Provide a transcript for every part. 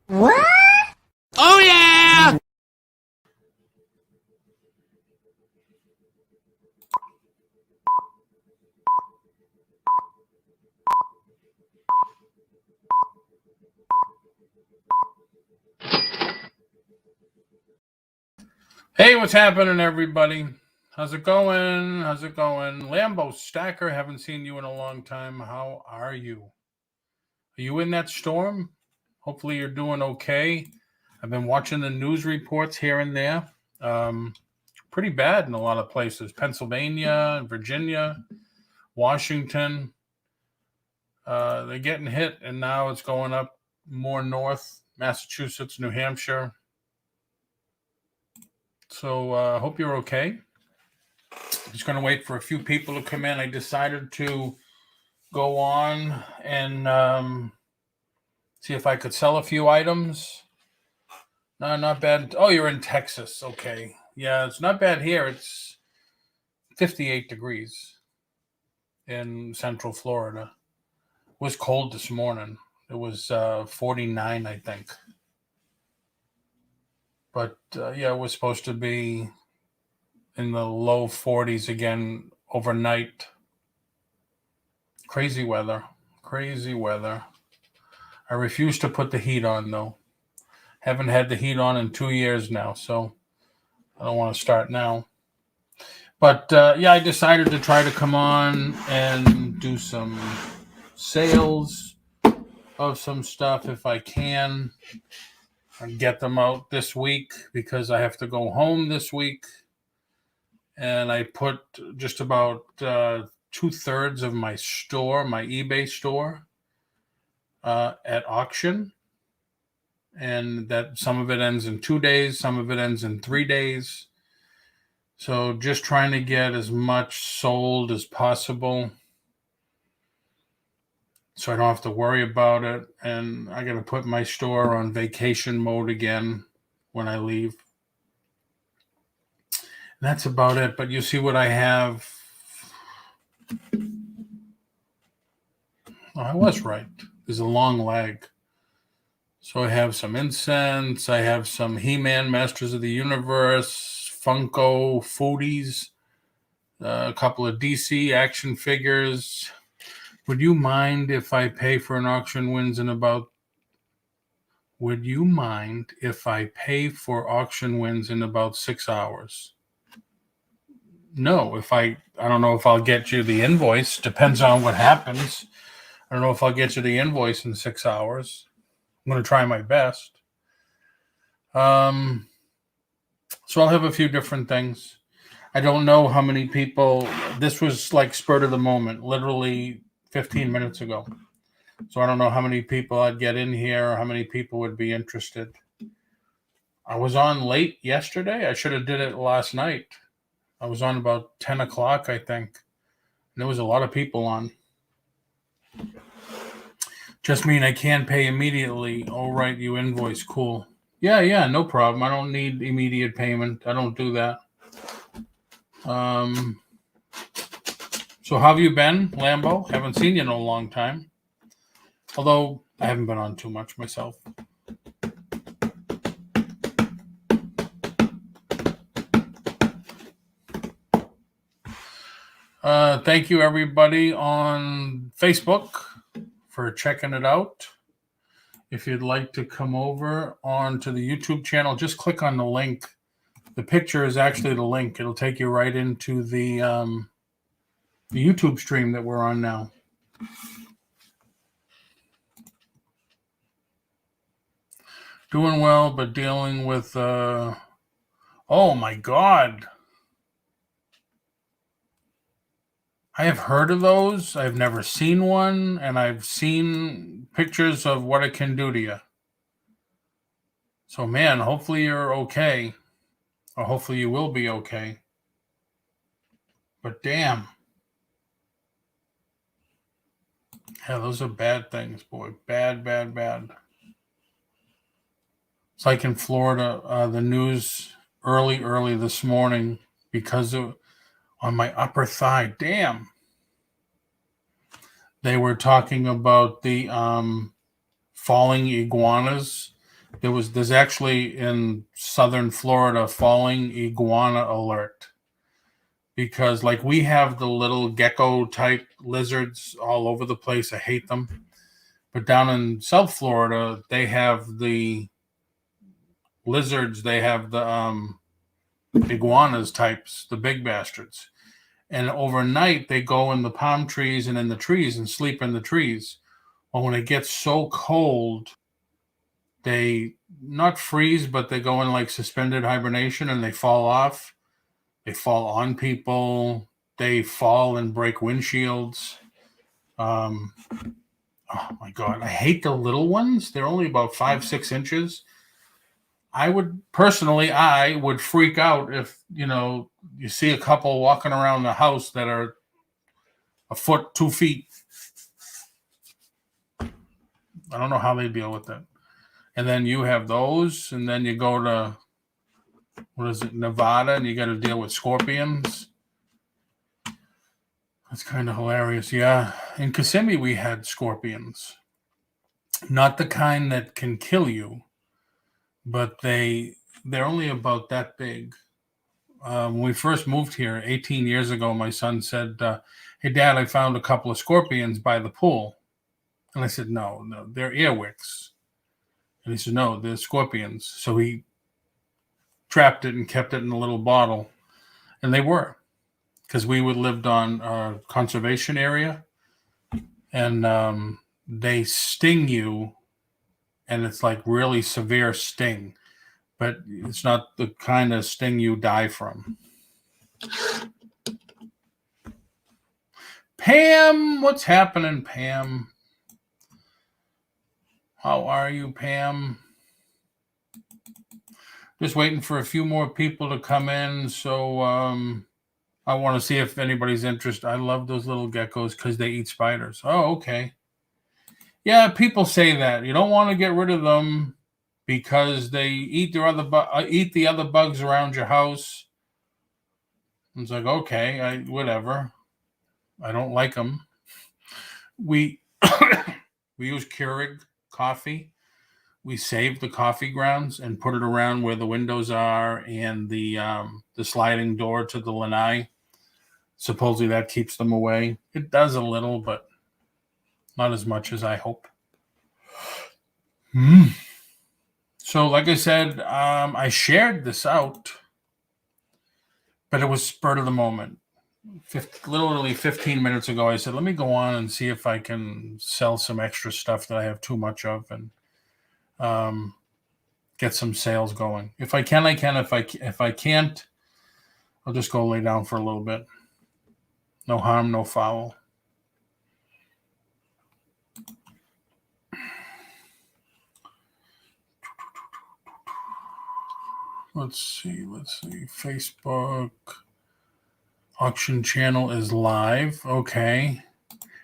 What? Oh, yeah! Hey, what's happening, everybody? How's it going? How's it going? Lambo Stacker, haven't seen you in a long time. How are you? Are you in that storm? Hopefully you're doing okay. I've been watching the news reports here and there. Pretty bad in a lot of places. Pennsylvania, Virginia, Washington. They're getting hit, and now it's going up more north. Massachusetts, New Hampshire. So I hope you're okay. Just going to wait for a few people to come in. I decided to go on and see if I could sell a few items. No, not bad. Oh, you're in Texas. Okay. Yeah, it's not bad here. It's 58 degrees in Central Florida. It was cold this morning. It was 49, I think. But yeah, it was supposed to be in the low 40s again overnight. Crazy weather. Crazy weather. I refuse to put the heat on, though. Haven't had the heat on in 2 years now, so I don't want to start now. But yeah, I decided to try to come on and do some sales of some stuff if I can and get them out this week because I have to go home this week. And I put just about 2/3 of my store, my eBay store, at auction. And that some of it ends in 2 days, some of it ends in 3 days. So just trying to get as much sold as possible so I don't have to worry about it. And I got to put my store on vacation mode again when I leave. And that's about it. But you see what I have. Oh, I was right. There's a long lag. So I have some incense. I have some He-Man Masters of the Universe, Funko Foodies, a couple of DC action figures. Would you mind if I pay for an auction wins in about... Would you mind if I pay for auction wins in about 6 hours? No, I don't know if I'll get you the invoice. Depends on what happens. I don't know if I'll get you the invoice in 6 hours. I'm going to try my best. So I'll have a few different things. I don't know how many people. This was like spur of the moment, literally 15 minutes ago. So I don't know how many people I'd get in here or how many people would be interested. I was on late yesterday. I should have did it last night. I was on about 10 o'clock, I think. And there was a lot of people on. Just mean I can pay immediately. All right, you invoice. Cool. Yeah, no problem. I don't need immediate payment. I don't do that. So how have you been, Lambo? Haven't seen you in a long time. Although I haven't been on too much myself. Thank you, everybody on Facebook, for checking it out. If you'd like to come over onto the YouTube channel, just click on the link. The picture is actually the link. It'll take you right into the YouTube stream that we're on now. Doing well, but dealing with, oh my God. I have heard of those. I've never seen one, and I've seen pictures of what it can do to you. So, man, hopefully you're okay, or hopefully you will be okay. But damn. Yeah, those are bad things, boy. Bad, bad, bad. It's like in Florida, the news early this morning, because of on my upper thigh. Damn. They were talking about the falling iguanas. There's actually in southern Florida falling iguana alert, because like we have the little gecko type lizards all over the place. I hate them. But down in South Florida, they have the lizards. They have the iguanas types, the big bastards. And overnight, they go in the palm trees and in the trees and sleep in the trees. Well, when it gets so cold, they not freeze, but they go in like suspended hibernation and they fall off. They fall on people. They fall and break windshields. Oh my God. I hate the little ones. They're only about 5-6 inches. I would freak out if, you see a couple walking around the house that are a foot, 2 feet. I don't know how they deal with it. And then you have those, and then you go to, Nevada, and you got to deal with scorpions. That's kind of hilarious. Yeah. In Kissimmee, we had scorpions. Not the kind that can kill you, but they're only about that big. When we first moved here 18 years ago, my son said, hey, Dad, I found a couple of scorpions by the pool. And I said, no, they're earwicks. And he said, no, they're scorpions. So he trapped it and kept it in a little bottle. And they were, because we lived on a conservation area. And they sting you, and it's like really severe sting. But it's not the kind of sting you die from. Pam, what's happening, Pam? How are you, Pam? Just waiting for a few more people to come in. So I want to see if anybody's interested. I love those little geckos because they eat spiders. Oh, okay. Yeah, people say that. You don't want to get rid of them because they eat the other bugs around your house. It's like, okay, whatever. I don't like them. We use Keurig coffee. We save the coffee grounds and put it around where the windows are and the sliding door to the lanai. Supposedly that keeps them away. It does a little, but not as much as I hope. So, like I said, I shared this out, but it was spur of the moment. Literally 15 minutes ago, I said, let me go on and see if I can sell some extra stuff that I have too much of and get some sales going. If I can, I can. If I can't, I'll just go lay down for a little bit. No harm, no foul. Let's see. Facebook auction channel is live. Okay.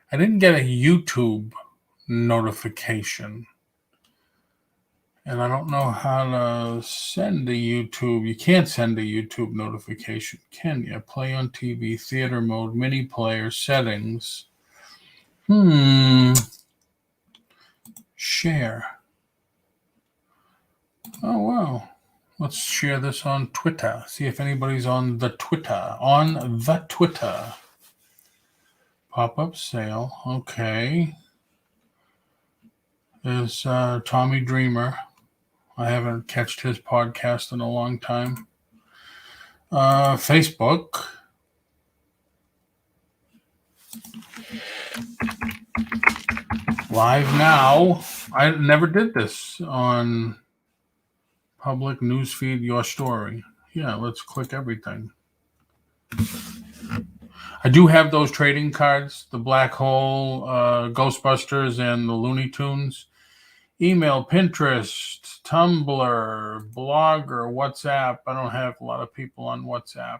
I didn't get a YouTube notification. And I don't know how to send a YouTube. You can't send a YouTube notification, can you? Play on TV, theater mode, mini player, settings. Share. Oh, wow. Let's share this on Twitter. See if anybody's on the Twitter. Pop-up sale. Okay. There's Tommy Dreamer. I haven't catched his podcast in a long time. Facebook. Live now. I never did this on public newsfeed, your story. Yeah, let's click everything. I do have those trading cards, the Black Hole, Ghostbusters, and the Looney Tunes. Email, Pinterest, Tumblr, Blogger, WhatsApp. I don't have a lot of people on WhatsApp.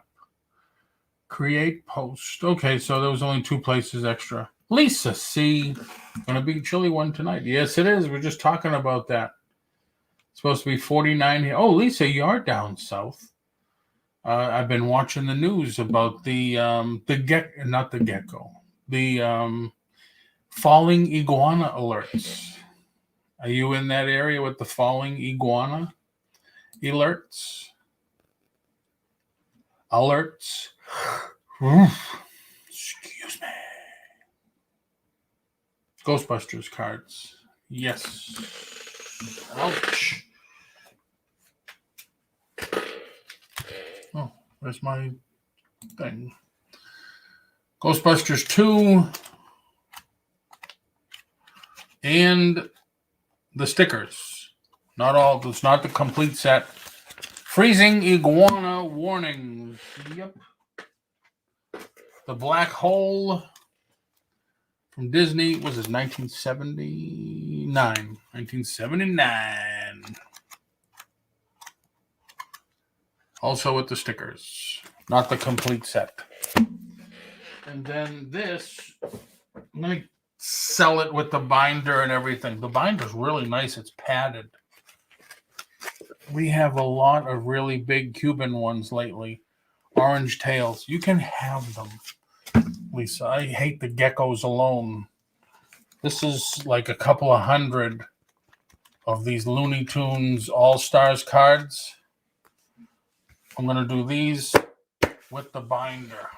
Create post. Okay, so there was only 2 places extra. Lisa C. Gonna be a chilly one tonight. Yes, it is. We're just talking about that. It's supposed to be 49 here. Oh, Lisa, you are down south. I've been watching the news about the falling iguana alerts. Are you in that area with the falling iguana alerts? Excuse me. Ghostbusters cards. Yes. Ouch. Oh, where's my thing? Ghostbusters 2 and the stickers. Not all. It's not the complete set. Freezing iguana warnings. Yep. The Black Hole from Disney. Was it 1979? 1979. Also with the stickers. Not the complete set. And then this, I'm going to sell it with the binder and everything. The binder's really nice. It's padded. We have a lot of really big Cuban ones lately. Orange tails. You can have them, Lisa. I hate the geckos alone. This is like a couple of hundred of these Looney Tunes All-Stars cards. I'm going to do these with the binder.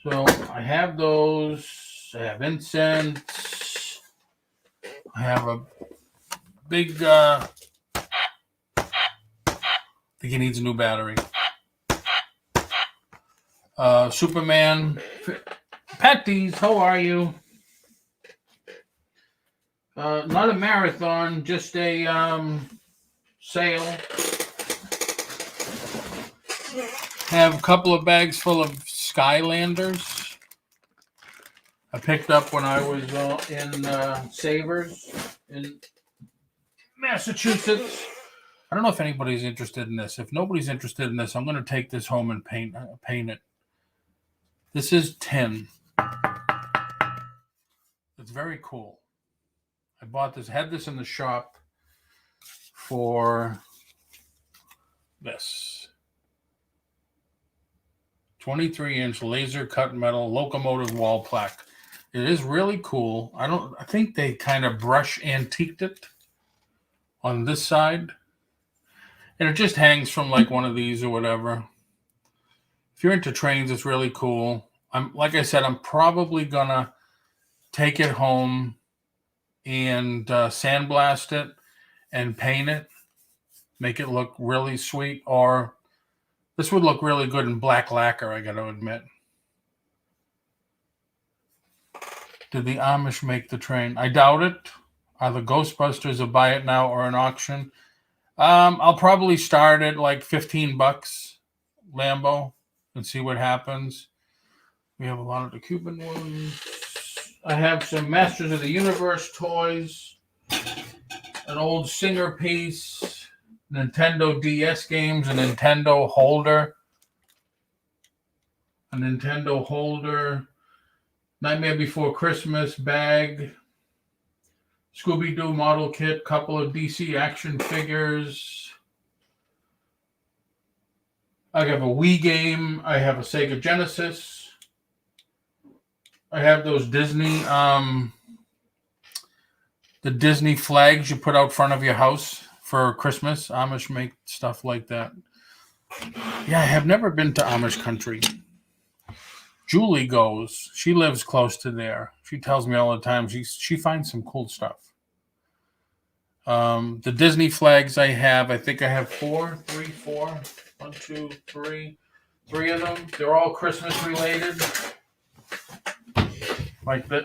So I have those. I have incense. I have a big, I think he needs a new battery. Superman. Patties, how are you? Not a marathon, just a sale. Have a couple of bags full of Skylanders. I picked up when I was in Savers in Massachusetts. I don't know if anybody's interested in this. If nobody's interested in this, I'm going to take this home and paint it. This is tin. It's very cool. I bought this, had this in the shop for this. 23-inch laser cut metal locomotive wall plaque. It is really cool. I think they kind of brush antiqued it on this side. And it just hangs from like one of these or whatever. If you're into trains, it's really cool. Like I said, I'm probably gonna take it home and sandblast it and paint it, make it look really sweet. Or this would look really good in black lacquer, I gotta admit. Did the Amish make the train? I doubt it. Are the Ghostbusters a buy it now or an auction? I'll probably start at like $15 Lambo and see what happens. We have a lot of the Cuban ones. I have some Masters of the Universe toys, an old Singer piece, Nintendo DS games, a Nintendo holder, Nightmare Before Christmas bag, Scooby-Doo model kit, couple of DC action figures. I have a Wii game. I have a Sega Genesis. I have those Disney, the Disney flags you put out front of your house for Christmas. Amish make stuff like that. Yeah, I have never been to Amish country. Julie goes. She lives close to there. She tells me all the time she finds some cool stuff. The Disney flags I think I have four. One, two, three. Three of them. They're all Christmas related.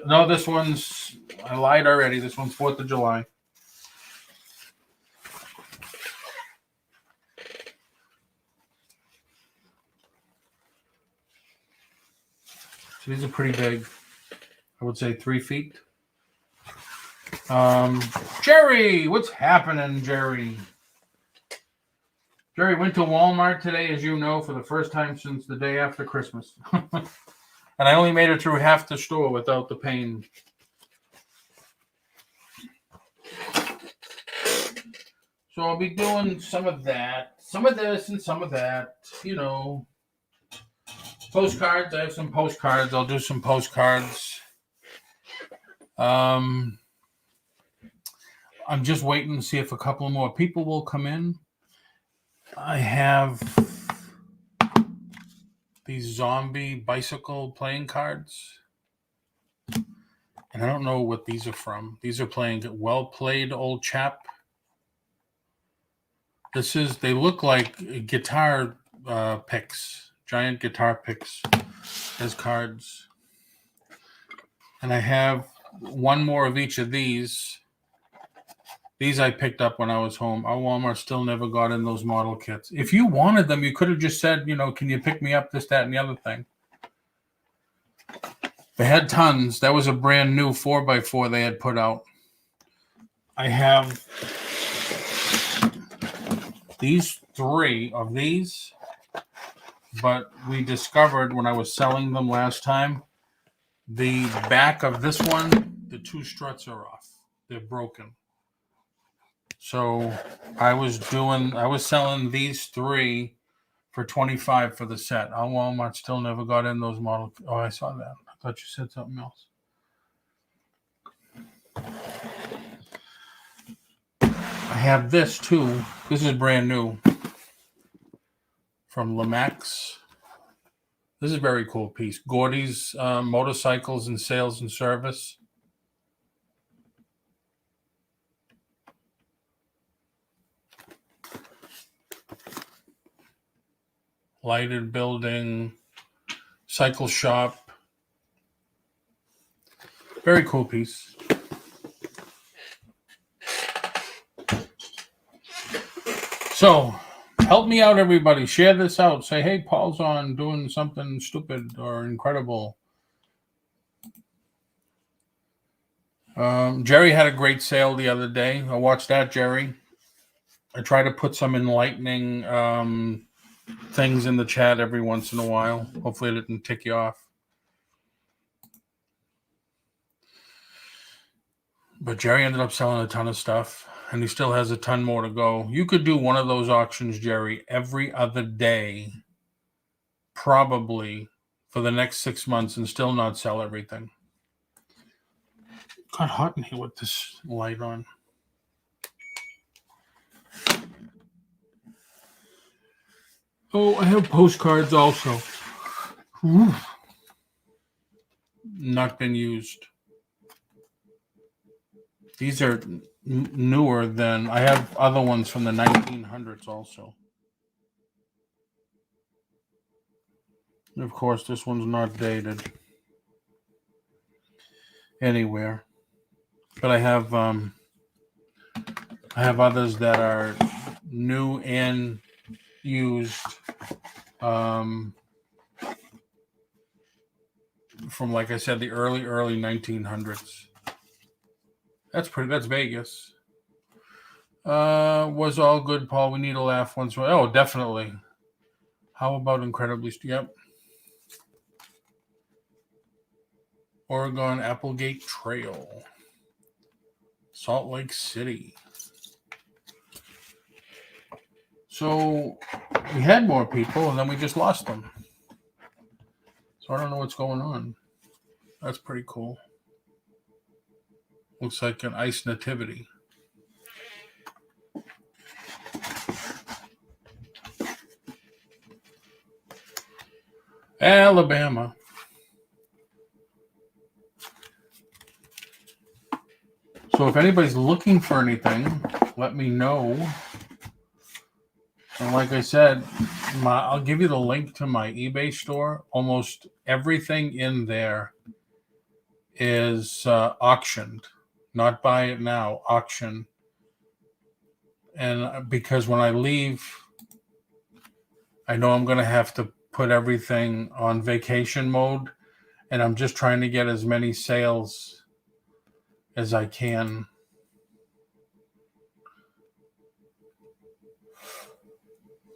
No, this one's, I lied already. This one's 4th of July. So these are pretty big. I would say 3 feet. Jerry, what's happening, Jerry? Jerry went to Walmart today, as you know, for the first time since the day after Christmas. And I only made it through half the store without the pain. So I'll be doing some of that, some of this, and some of that, you know. Postcards, I have some postcards. I'll do some postcards. I'm just waiting to see if a couple more people will come in. I have these zombie bicycle playing cards. And I don't know what these are from. These are playing Well Played Old Chap. They look like guitar picks, giant guitar picks as cards. And I have one more of each of these. These I picked up when I was home. Our Walmart still never got in those model kits. If you wanted them, you could have just said, can you pick me up this, that, and the other thing. They had tons. That was a brand new 4x4 they had put out. I have these 3 of these, but we discovered when I was selling them last time, the back of this one, the 2 struts are off. They're broken. So I was selling these 3 for $25 for the set. Our Walmart still never got in those model. Oh, I saw that. I thought you said something else. I have this too. This is brand new from Lemax. This is a very cool piece. Gordy's Motorcycles and Sales and Service. Lighted building, cycle shop. Very cool piece. So, help me out, everybody. Share this out. Say, hey, Paul's on doing something stupid or incredible. Jerry had a great sale the other day. I watched that, Jerry. I try to put some enlightening things in the chat every once in a while. Hopefully it didn't tick you off. But Jerry ended up selling a ton of stuff, and he still has a ton more to go. You could do one of those auctions, Jerry, every other day, probably for the next 6 months, and still not sell everything. Got hot in here with this light on. Oh, I have postcards also. Ooh. Not been used. These are newer than, I have other ones from the 1900s also. And of course, this one's not dated anywhere. But I have others that are new and used from, like I said, the early 1900s. That's Vegas. Was all good, Paul. We need a laugh once more. Oh, definitely. How about Incredibly? Yep. Oregon Applegate Trail. Salt Lake City. So we had more people, and then we just lost them. So I don't know what's going on. That's pretty cool. Looks like an ice nativity. Alabama. So if anybody's looking for anything, let me know. And like I said, I'll give you the link to my eBay store. Almost everything in there is auctioned, not buy it now, auction. And because when I leave, I know I'm going to have to put everything on vacation mode, and I'm just trying to get as many sales as I can.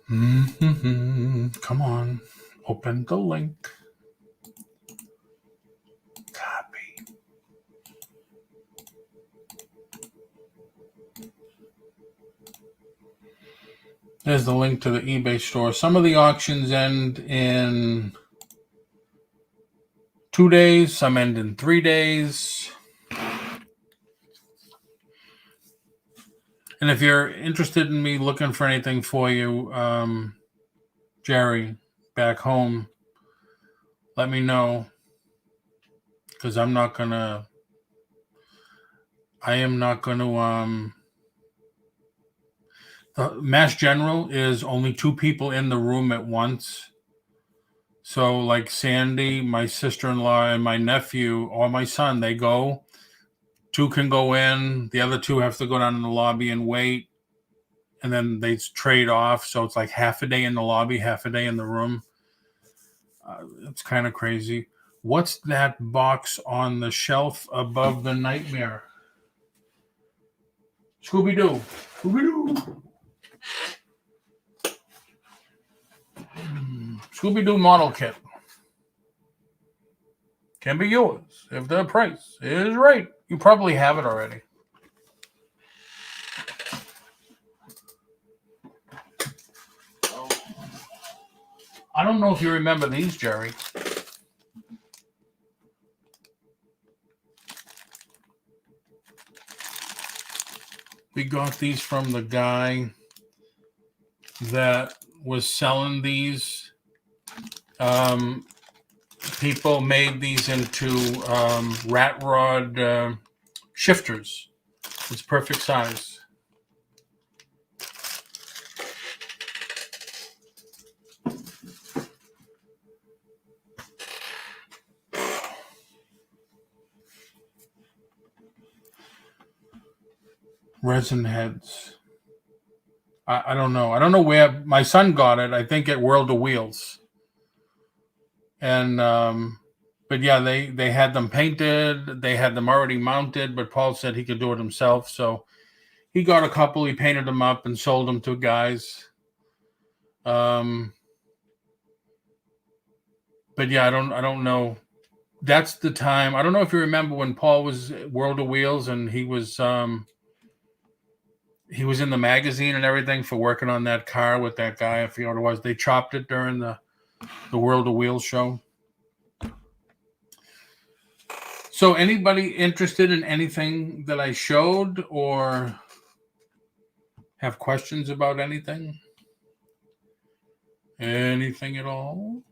Come on, open the link. Copy. There's the link to the eBay store. Some of the auctions end in 2 days, some end in 3 days. And if you're interested in me looking for anything for you, Jerry, back home, let me know. Because I am not going to, the Mass General is only 2 people in the room at once. So like Sandy, my sister-in-law, and my nephew, or my son, they go. 2 can go in. The other 2 have to go down in the lobby and wait. And then they trade off. So it's like half a day in the lobby, half a day in the room. It's kind of crazy. What's that box on the shelf above the nightmare? Scooby-Doo. Scooby-Doo. Scooby-Doo model kit. Can be yours if the price is right. You probably have it already. I don't know if you remember these, Jerry. We got these from the guy that was selling these. People made these into rat rod shifters. It's perfect size. Resin heads. I don't know. I don't know where my son got it. I think at World of Wheels. And but yeah, they had them painted. They had them already mounted, but Paul said he could do it himself. So he got a couple. He painted them up and sold them to guys. But yeah, I don't know. That's the time. I don't know if you remember when Paul was at World of Wheels and he was in the magazine and everything for working on that car with that guy. I forget what it was. They chopped it during the World of Wheels show. So anybody interested in anything that I showed or have questions about anything? Anything at all?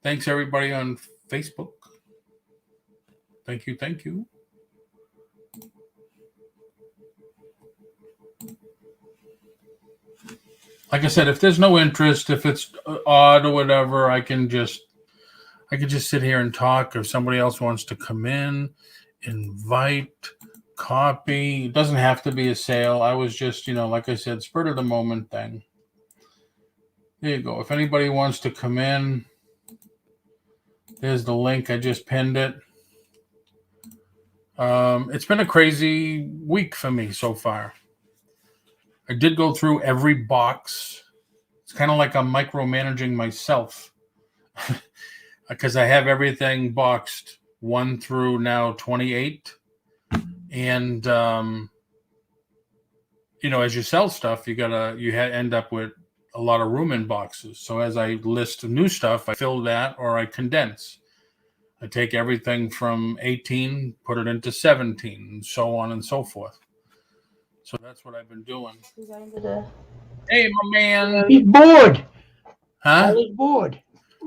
Thanks everybody on Facebook. Thank you. Thank you. Like I said, if there's no interest, if it's odd or whatever, I could just sit here and talk. If somebody else wants to come in, invite, copy. It doesn't have to be a sale. I was just, like I said, spur of the moment thing. There you go. If anybody wants to come in, there's the link. I just pinned it. It's been a crazy week for me so far. I did go through every box. It's kind of like I'm micromanaging myself because I have everything boxed 1 through now 28. And, as you sell stuff, you end up with a lot of room in boxes. So as I list new stuff, I fill that or I condense. I take everything from 18, put it into 17, and so on and so forth. So that's what I've been doing. Hey, my man. He's bored. Huh? He's bored.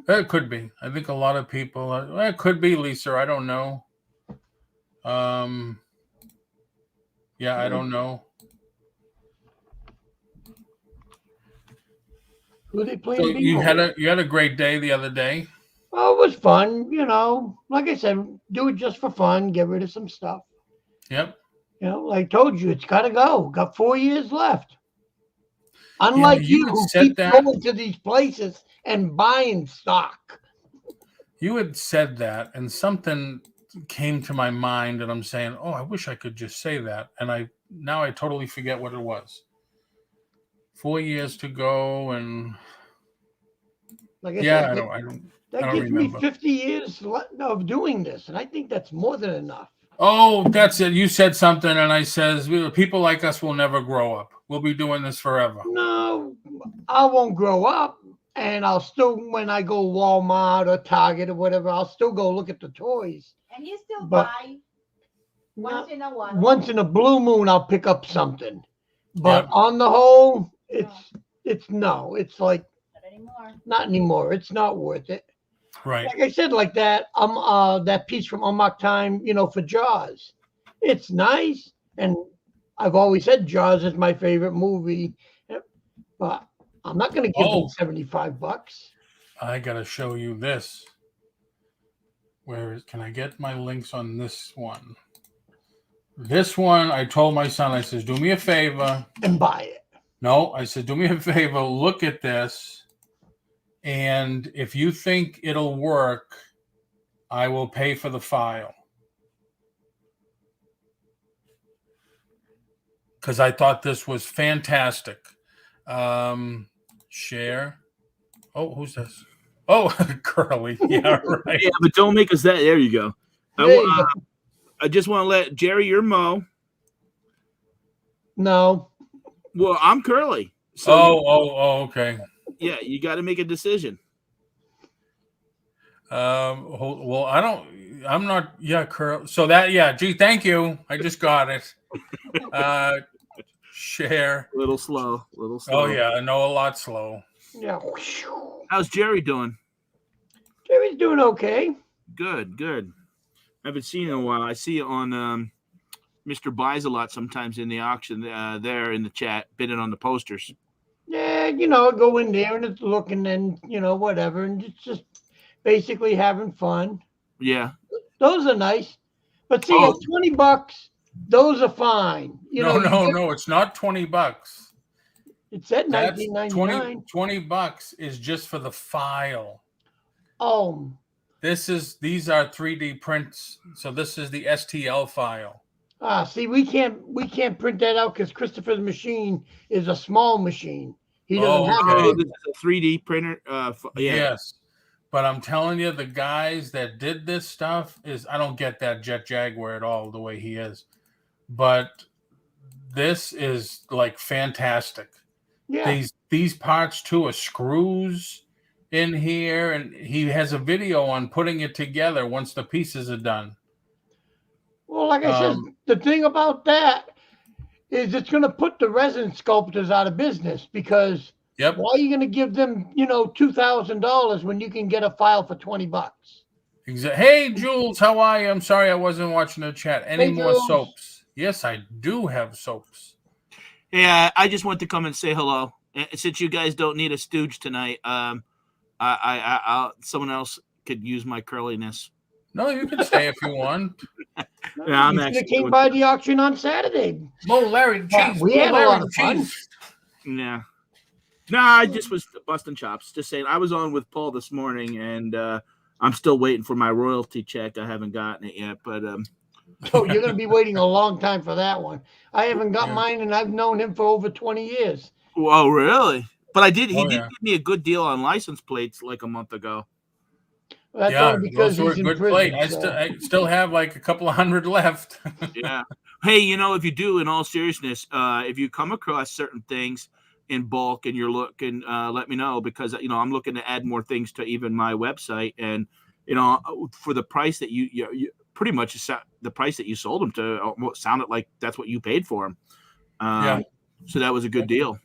It could be. I think a lot of people. It could be, Lisa. I don't know. Yeah, I don't know. Who they playing So you bingo had with? a great day the other day. Oh, it was fun, Like I said, do it just for fun. Get rid of some stuff. Yep. Like I told you, it's got to go. Got 4 years left. You know, Unlike you you, had who said keep that. going to these places and buying stock. You had said that, and something came to my mind, and I'm saying, "Oh, I wish I could just say that." And I totally forget what it was. 4 years to go, and Like I yeah, said, I that don't gives me remember. 50 years of doing this, and I think that's more than enough. Oh, that's it. You said something, and I says, "People like us will never grow up. We'll be doing this forever." No, I won't grow up, and I'll still, when I go Walmart or Target or whatever, I'll still go look at the toys. And you still But buy once in a while. once in a blue moon, I'll pick up something. But Yep. on the whole, it's no. It's like Not anymore. not anymore. It's not worth it. Right. Like I said, like that that piece from Unlock Time, for Jaws. It's nice, and I've always said Jaws is my favorite movie, but I'm not going to give them Oh, $75. I gotta show you this. Can I get my links on this one? This one, I told my son, I says, "Do me a favor." And buy it. No, I said, "Do me a favor. Look at this, and if you think it'll work, I will pay for the file." Because I thought this was fantastic. Share. Oh, who's this? Oh, Curly. Yeah, right. Yeah, but don't make us that. There you go. There you go. I just want to let Jerry, you're Mo. No. Well, I'm Curly. So Okay. yeah, you got to make a decision. Well, I'm not. Yeah, Curly. So gee, thank you. I just got it. Share. A little slow. Oh yeah, I know, a lot slow. Yeah. How's Jerry doing? Jerry's doing okay. Good. I haven't seen you in a while. I see you on Mr. Buys a Lot sometimes in the auction there in the chat, bidding on the posters. Yeah, go in there and it's looking and whatever, and it's just basically having fun. Yeah. Those are nice, but see, at $20, those are fine. No, it's not $20. It said That's $19.99. $20 is just for the file. Oh, These are 3D prints. So this is the STL file. see, we can't print that out because Christopher's machine is a small machine. He doesn't have a this is a 3D printer. Yeah. Yes. But I'm telling you, the guys that did this stuff I don't get that Jet Jaguar at all the way he is. But this is like fantastic. Yeah. These parts too are screws in here, and he has a video on putting it together once the pieces are done. Well, like I said, the thing about that is it's going to put the resin sculptors out of business because why are you going to give them, $2,000 when you can get a file for $20? Hey, Jules, how are you? I'm sorry I wasn't watching the chat. Any more Jules. soaps? Yes, I do have soaps. Yeah, I just want to come and say hello. Since you guys don't need a stooge tonight, someone else could use my curliness. No, you can stay if you want. Yeah, I'm you actually came by the auction on Saturday. Larry, cheese. We had a lot of fun. Yeah. No, I just was busting chops. Just saying, I was on with Paul this morning, and I'm still waiting for my royalty check. I haven't gotten it yet, but Oh, you're going to be waiting a long time for that one. I haven't got mine, and I've known him for over 20 years. Oh, really? But he did give me a good deal on license plates like a month ago. Well, that's only because those were he's in good prison. plates. I still have like a couple of hundred left. Yeah. Hey, if you do, in all seriousness, if you come across certain things in bulk and you're looking, let me know, because I'm looking to add more things to even my website, and for the price that you pretty much the price that you sold them to almost sounded like that's what you paid for them. So that was a good deal.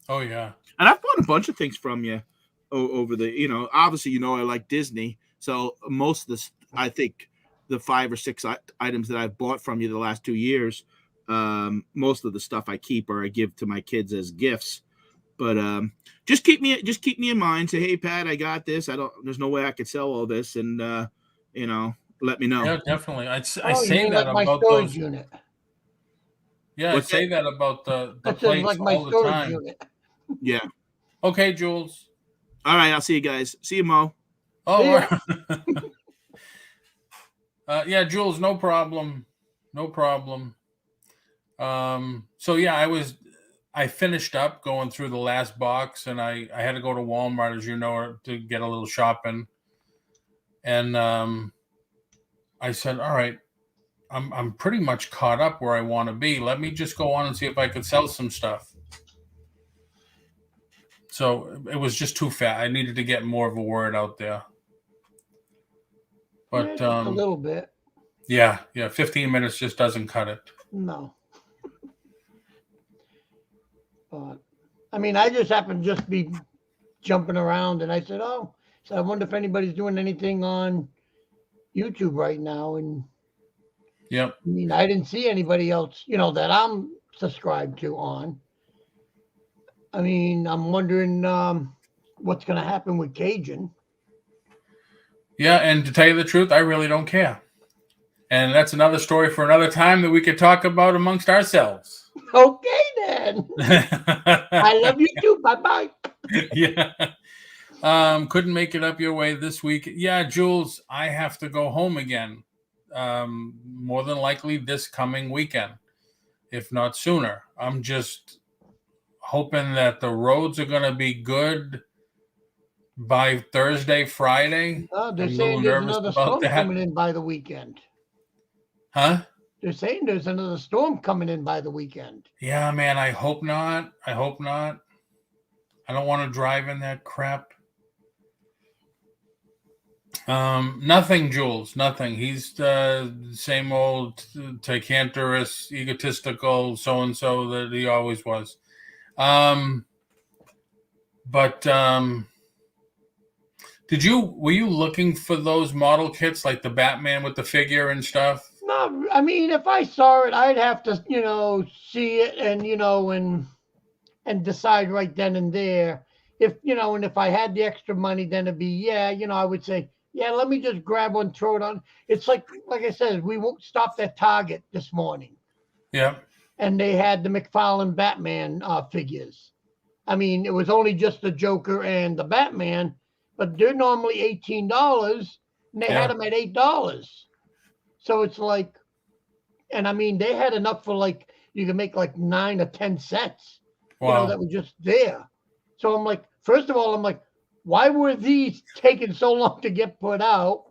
Oh yeah. And I've bought a bunch of things from you. over the, obviously, I like Disney. So most of this, I think the 5 or 6 items that I've bought from you the last 2 years, most of the stuff I keep or I give to my kids as gifts. But just keep me in mind. Say, hey, Pat, I got this. There's no way I could sell all this, and let me know. Yeah, definitely. I you say mean that like my about storage those. unit. Yeah, I say that about the That says plates like my all the storage time. unit. Yeah. Okay, Jules. All right, I'll see you guys. See you, Mo. Oh, See ya. Yeah, Jules, no problem. No problem. So yeah, I finished up going through the last box, and I had to go to Walmart, as you know, to get a little shopping. And I said, all right, I'm pretty much caught up where I want to be. Let me just go on and see if I could sell some stuff. So it was just too fast. I needed to get more of a word out there. But Yeah, just a little bit. Yeah, 15 minutes just doesn't cut it. No. But I mean, I just happened to just be jumping around, and I said, "Oh, so I wonder if anybody's doing anything on YouTube right now." And Yep. I mean, I didn't see anybody else, that I'm subscribed to on. I mean, I'm wondering what's going to happen with Cajun. Yeah, and to tell you the truth, I really don't care. And that's another story for another time that we could talk about amongst ourselves. Okay, then. I love you too. Bye-bye. Yeah. Couldn't make it up your way this week. Yeah, Jules, I have to go home again. More than likely this coming weekend, if not sooner. I'm just hoping that the roads are going to be good by Thursday, Friday. They're saying there's another storm coming in by the weekend. Huh? They're saying there's another storm coming in by the weekend. Yeah, man, I hope not. I don't want to drive in that crap. Nothing, Jules, nothing. He's the same old cantankerous, egotistical so-and-so that he always was. But were you looking for those model kits, like the Batman with the figure and stuff? No, I mean, if I saw it, I'd have to, see it and, and decide right then and there. If, and if I had the extra money, then it'd be, I would say, yeah, let me just grab one, throw it on. It's like I said, we stopped at Target this morning. Yeah. And they had the McFarlane Batman figures. I mean, it was only just the Joker and the Batman, but they're normally $18, and they had them at $8. So it's like, and I mean, they had enough for you can make 9 or 10 sets, that were just there. So I'm like, first of all, why were these taking so long to get put out?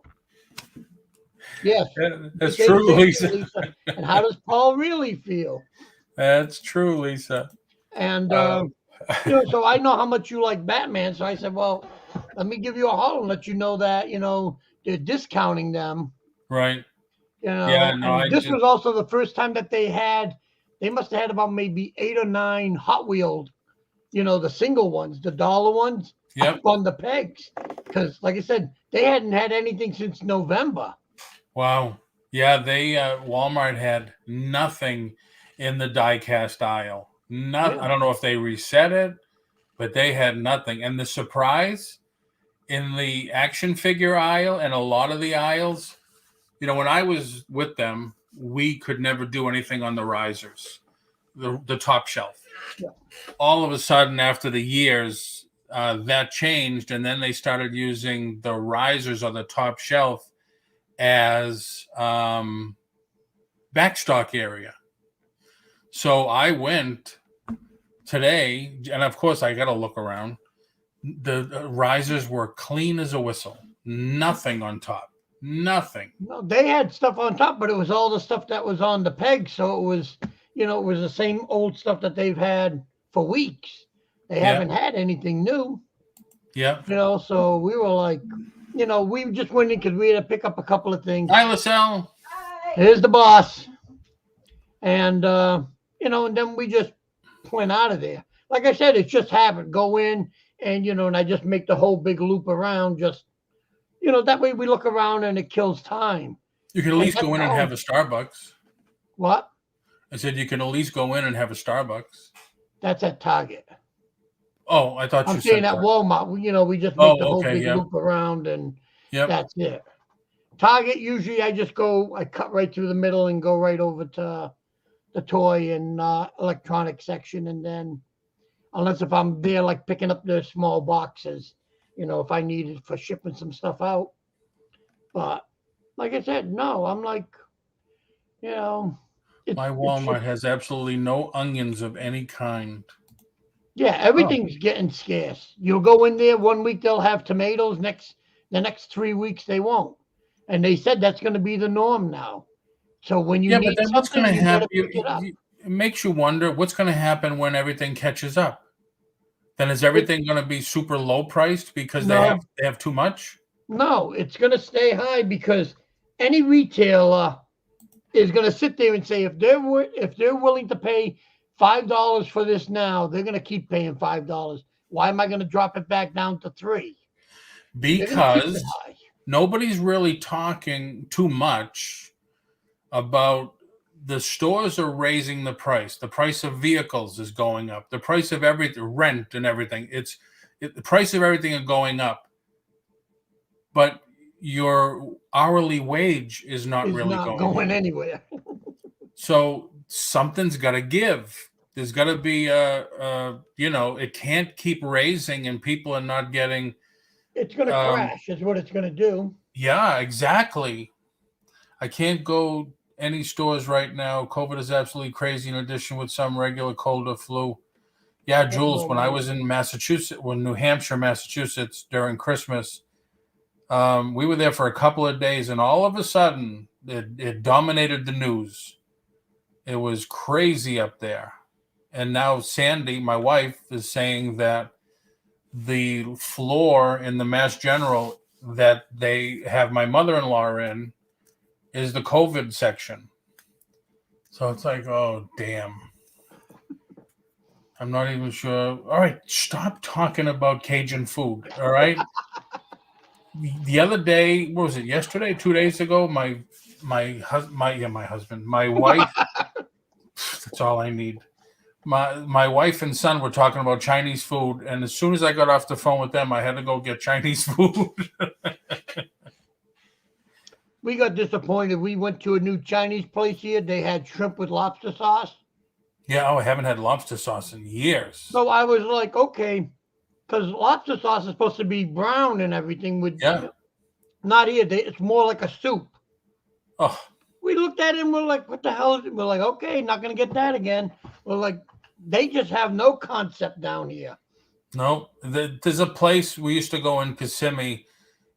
Yes. That's true, Lisa. And how does Paul really feel? That's true, Lisa. And, so I know how much you like Batman. So I said, well, let me give you a haul and let you know that, they're discounting them. Right. Yeah, no, this was also the first time that they must have had about maybe 8 or 9 Hot Wheels, the single ones, the dollar ones, up on the pegs. Because, like I said, they hadn't had anything since November. Wow. Yeah, Walmart had nothing in the die-cast aisle. I don't know if they reset it, but they had nothing. And the surprise in the action figure aisle and a lot of the aisles, when I was with them, we could never do anything on the risers, the top shelf. Yeah. All of a sudden, after the years, that changed, and then they started using the risers on the top shelf as backstock area. So I went today, and of course I got to look around. The risers were clean as a whistle. Nothing on top. Nothing. No, they had stuff on top, but it was all the stuff that was on the peg. So it was, it was the same old stuff that they've had for weeks. They haven't had anything new. Yeah. So we were like, we just went in because we had to pick up a couple of things. Hi, LaSalle. Here's the boss. And, and then we just went out of there. Like I said, it's just habit. Go in, and and I just make the whole big loop around. Just that way we look around and it kills time. You can at And least that's go in and all. have a Starbucks. What? I said you can at least go in and have a Starbucks. That's at Target. Oh, I thought I'm you saying said at Target. Walmart. We just make the Oh, whole okay, big yeah. loop around, and Yep. that's it. Target, usually I cut right through the middle and go right over to the toy and electronic section, and then unless if I'm there like picking up the small boxes, if I need it for shipping some stuff out. But like I said, no, I'm like, My Walmart has absolutely no onions of any kind. yeah, everything's getting scarce. You'll go in there 1 week, they'll have tomatoes. The next 3 weeks they won't, and they said that's going to be the norm now. So when you Yeah, but need then what's going something, to you got happen? to pick it up. It makes you wonder what's going to happen when everything catches up. Then is everything going to be super low priced because they No, have too much? no, it's going to stay high because any retailer is going to sit there and say if they're willing to pay $5 for this now, they're going to keep paying $5. Why am I going to drop it back down to $3? They're going to keep it Because high. nobody's really talking too much about the stores are raising the price. The price of vehicles is going up. The price of everything, rent and everything. The price of everything is going up. But your hourly wage is not It's really not going going up. anywhere. So something's got to give. There's got to be it can't keep raising and people are not getting. It's going to crash is what it's going to do. Yeah, exactly. I can't go any stores right now. COVID is absolutely crazy in addition with some regular cold or flu. Yeah, Jules, when I was in New Hampshire, Massachusetts during Christmas, we were there for a couple of days and all of a sudden it dominated the news. It was crazy up there. And now Sandy, my wife, is saying that the floor in the Mass General that they have my mother-in-law in is the COVID section. So it's like, oh, damn. I'm not even sure. All right, stop talking about Cajun food, all right? The other day, what was it, yesterday, 2 days ago, my husband, my wife, that's all I need. My wife and son were talking about Chinese food, and as soon as I got off the phone with them, I had to go get Chinese food. We got disappointed. We went to a new Chinese place here. They had shrimp with lobster sauce. Yeah, I haven't had lobster sauce in years. So I was like, okay, because lobster sauce is supposed to be brown and everything. Not here. It's more like a soup. Oh. We looked at it and we're like, what the hell is it? We're like, okay, not going to get that again. We're like, they just have no concept down here. No, there's a place we used to go in Kissimmee.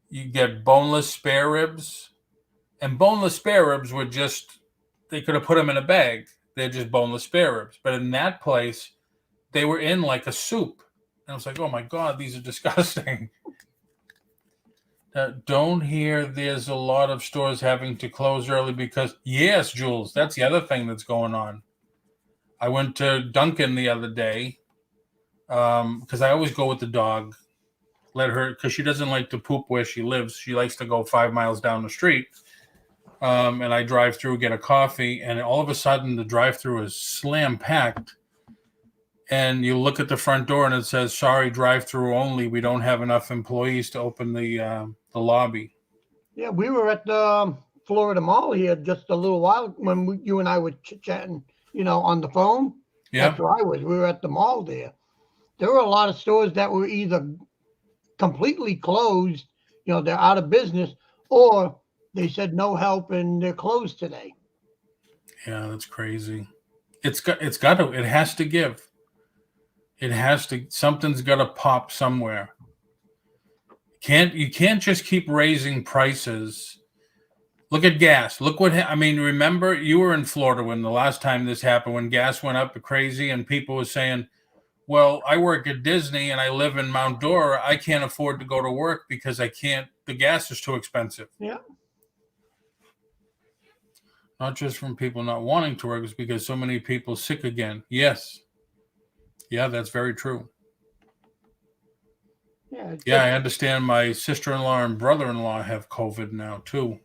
You get boneless spare ribs. And boneless spare ribs were they could have put them in a bag. They're just boneless spare ribs. But in that place, they were in like a soup. And I was like, oh my God, these are disgusting. Don't hear there's a lot of stores having to close early because, yes, Jules, that's the other thing that's going on. I went to Dunkin' the other day because I always go with the dog. Because she doesn't like to poop where she lives. She likes to go 5 miles down the street. And I drive through, get a coffee, and all of a sudden the drive-through is slam packed. And you look at the front door and it says, sorry, drive-through only. We don't have enough employees to open the lobby. Yeah, we were at the Florida Mall here just a little while when you and I were chit-chatting, on the phone. Yeah. That's where I was. We were at the mall there. There were a lot of stores that were either completely closed, they're out of business, or they said no help and they're closed today. Yeah, that's crazy. It has to give. Something's got to pop somewhere. You can't just keep raising prices. Look at gas. Look remember you were in Florida when the last time this happened, when gas went up crazy and people were saying, well, I work at Disney and I live in Mount Dora. I can't afford to go to work because the gas is too expensive. Yeah. Not just from people not wanting to work, it's because so many people sick again. Yes. Yeah, that's very true. Yeah, I understand my sister-in-law and brother-in-law have COVID now too.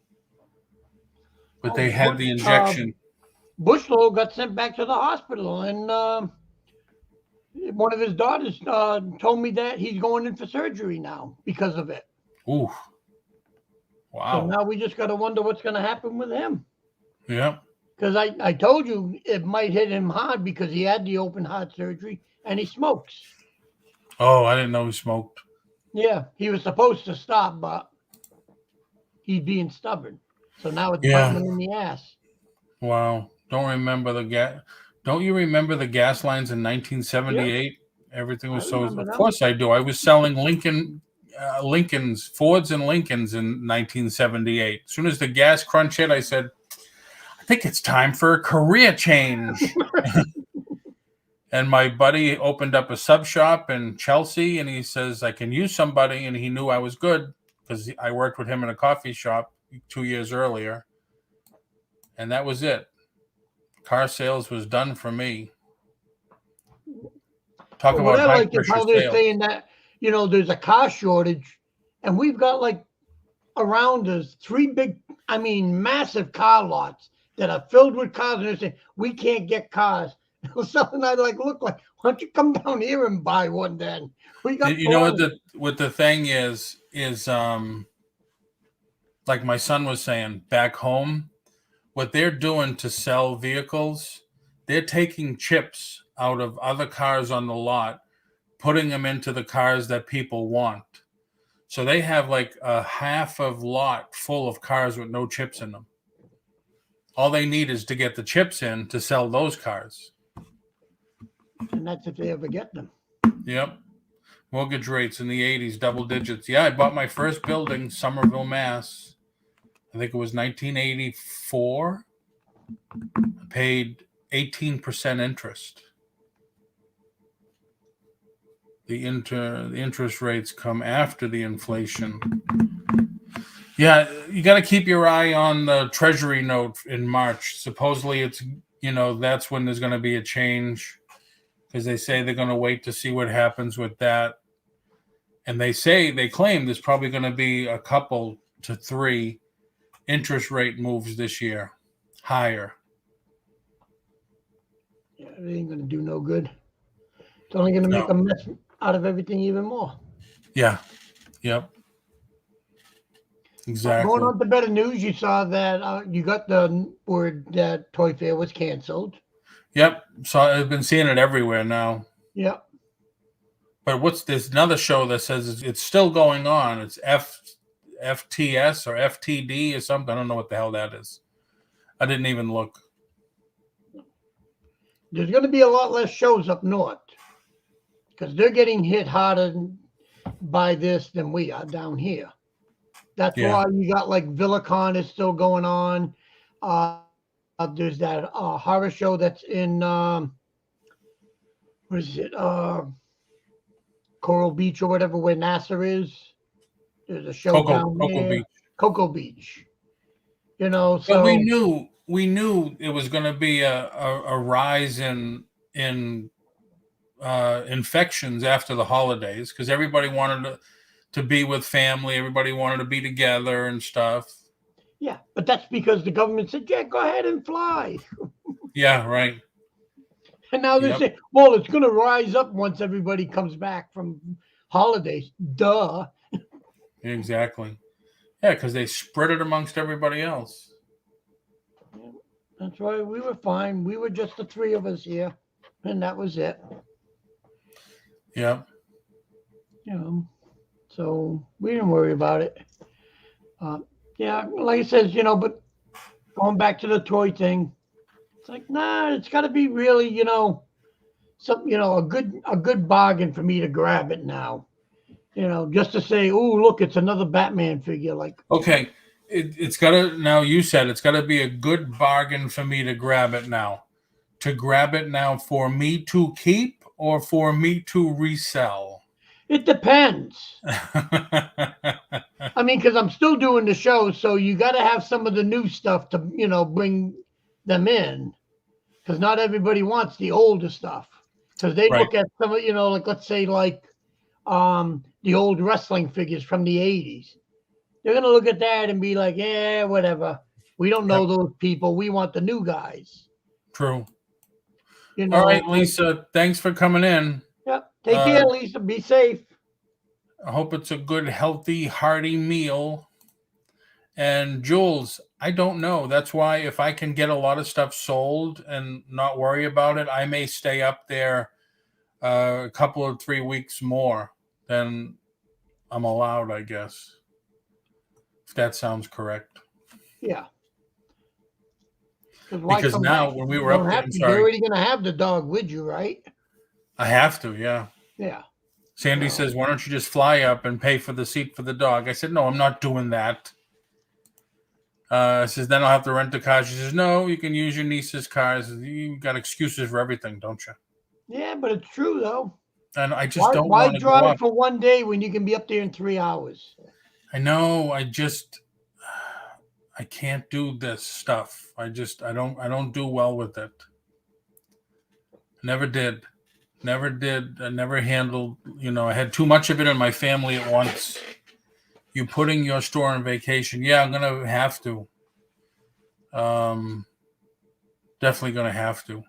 But they had the injection. Bushlow got sent back to the hospital, and one of his daughters told me that he's going in for surgery now because of it. Ooh. So Wow. now we just got to wonder what's going to happen with him. Yeah. Because I told you it might hit him hard because he had the open heart surgery and he smokes. Oh, I didn't know he smoked. Yeah, he was supposed to stop, but he's being stubborn. So now it's biting him in the ass. Wow. Don't you remember the gas lines in 1978? Yep. Everything was so. Of course I do. I was selling Fords and Lincolns in 1978. As soon as the gas crunch hit, I said, I think it's time for a career change. And my buddy opened up a sub shop in Chelsea, and he says, I can use somebody. And he knew I was good because I worked with him in a coffee shop 2 years earlier. And that was it. Car sales was done for me. Talk about high pressure sales. How they're saying that, there's a car shortage, and we've got like around us 3 big, massive car lots that are filled with cars, and they're saying we can't get cars. Something I look like, why don't you come down here and buy one then? We got what the thing is like my son was saying back home, what they're doing to sell vehicles, they're taking chips out of other cars on the lot, putting them into the cars that people want. So they have like a half of lot full of cars with no chips in them. All they need is to get the chips in to sell those cars. And that's if they ever get them. Yep. Mortgage rates in the 80s, double digits. Yeah, I bought my first building, Somerville, Mass. I think it was 1984. I paid 18% interest. The interest rates come after the inflation. Yeah, you got to keep your eye on the Treasury note in March. Supposedly it's, that's when there's going to be a change, because they say they're going to wait to see what happens with that. And they claim there's probably going to be a couple to 3 interest rate moves this year, higher. Yeah, it ain't going to do no good. It's only going to make a mess out of everything even more. Yeah. Yep. Exactly. Going on to better news, you saw that you got the word that Toy Fair was canceled. Yep. So I've been seeing it everywhere now. Yep. But there's another show that says it's still going on. It's FTS or FTD or something. I don't know what the hell that is. I didn't even look. There's going to be a lot less shows up north because they're getting hit harder by this than we are down here. That's why you got like VillaCon is still going on. There's that horror show that's in what is it? Coral Beach or whatever, where NASA is. There's a show down there. Cocoa Beach. So but we knew it was going to be a rise in infections after the holidays, because everybody wanted to be with family. Everybody wanted to be together and stuff. Yeah, but that's because the government said, yeah, go ahead and fly. Yeah, right. And now they say, well, it's going to rise up once everybody comes back from holidays. Duh. Exactly. Yeah, because they spread it amongst everybody else. Yeah, that's right. We were fine. We were just the 3 of us here, and that was it. Yeah. So we didn't worry about it. Yeah, like I said, but going back to the toy thing, it's like, nah, it's got to be really, something, a good bargain for me to grab it now. Just to say, oh, look, it's another Batman figure. Like, okay, it's got to, now you said it's got to be a good bargain for me to grab it now. To grab it now for me to keep or for me to resell? It depends. Because I'm still doing the show, so you got to have some of the new stuff to, bring them in. Because not everybody wants the older stuff. Because they look at some of, like, let's say, like, the old wrestling figures from the 80s. They're going to look at that and be like, yeah, whatever. We don't know those people. We want the new guys. True. You know. All right, Lisa, thanks for coming in. Yep. Take care, Lisa. Be safe. I hope it's a good, healthy, hearty meal. And Jules, I don't know. That's why if I can get a lot of stuff sold and not worry about it, I may stay up there a couple of 3 weeks more than I'm allowed, I guess. If that sounds correct. Yeah. Because now when we were up there, I'm sorry. You're already going to have the dog with you, right? I have to, yeah. Yeah. Sandy says, why don't you just fly up and pay for the seat for the dog? I said, no, I'm not doing that. Says, then I'll have to rent a car. She says, no, you can use your niece's car. Says, you got excuses for everything, don't you? Yeah, but it's true, though. And I just don't want to go drive up for one day when you can be up there in 3 hours? I know. I can't do this stuff. I don't do well with it. Never did. I never handled, I had too much of it in my family at once. You putting your store on vacation. Yeah, I'm going to have to. Definitely going to have to.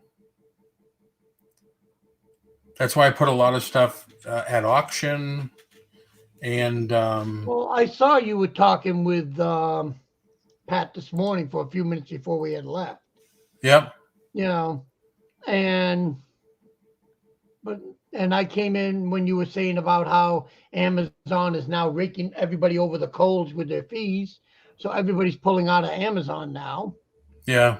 That's why I put a lot of stuff at auction. And well, I saw you were talking with Pat this morning for a few minutes before we had left. Yep. And I came in when you were saying about how Amazon is now raking everybody over the coals with their fees. So everybody's pulling out of Amazon now. Yeah.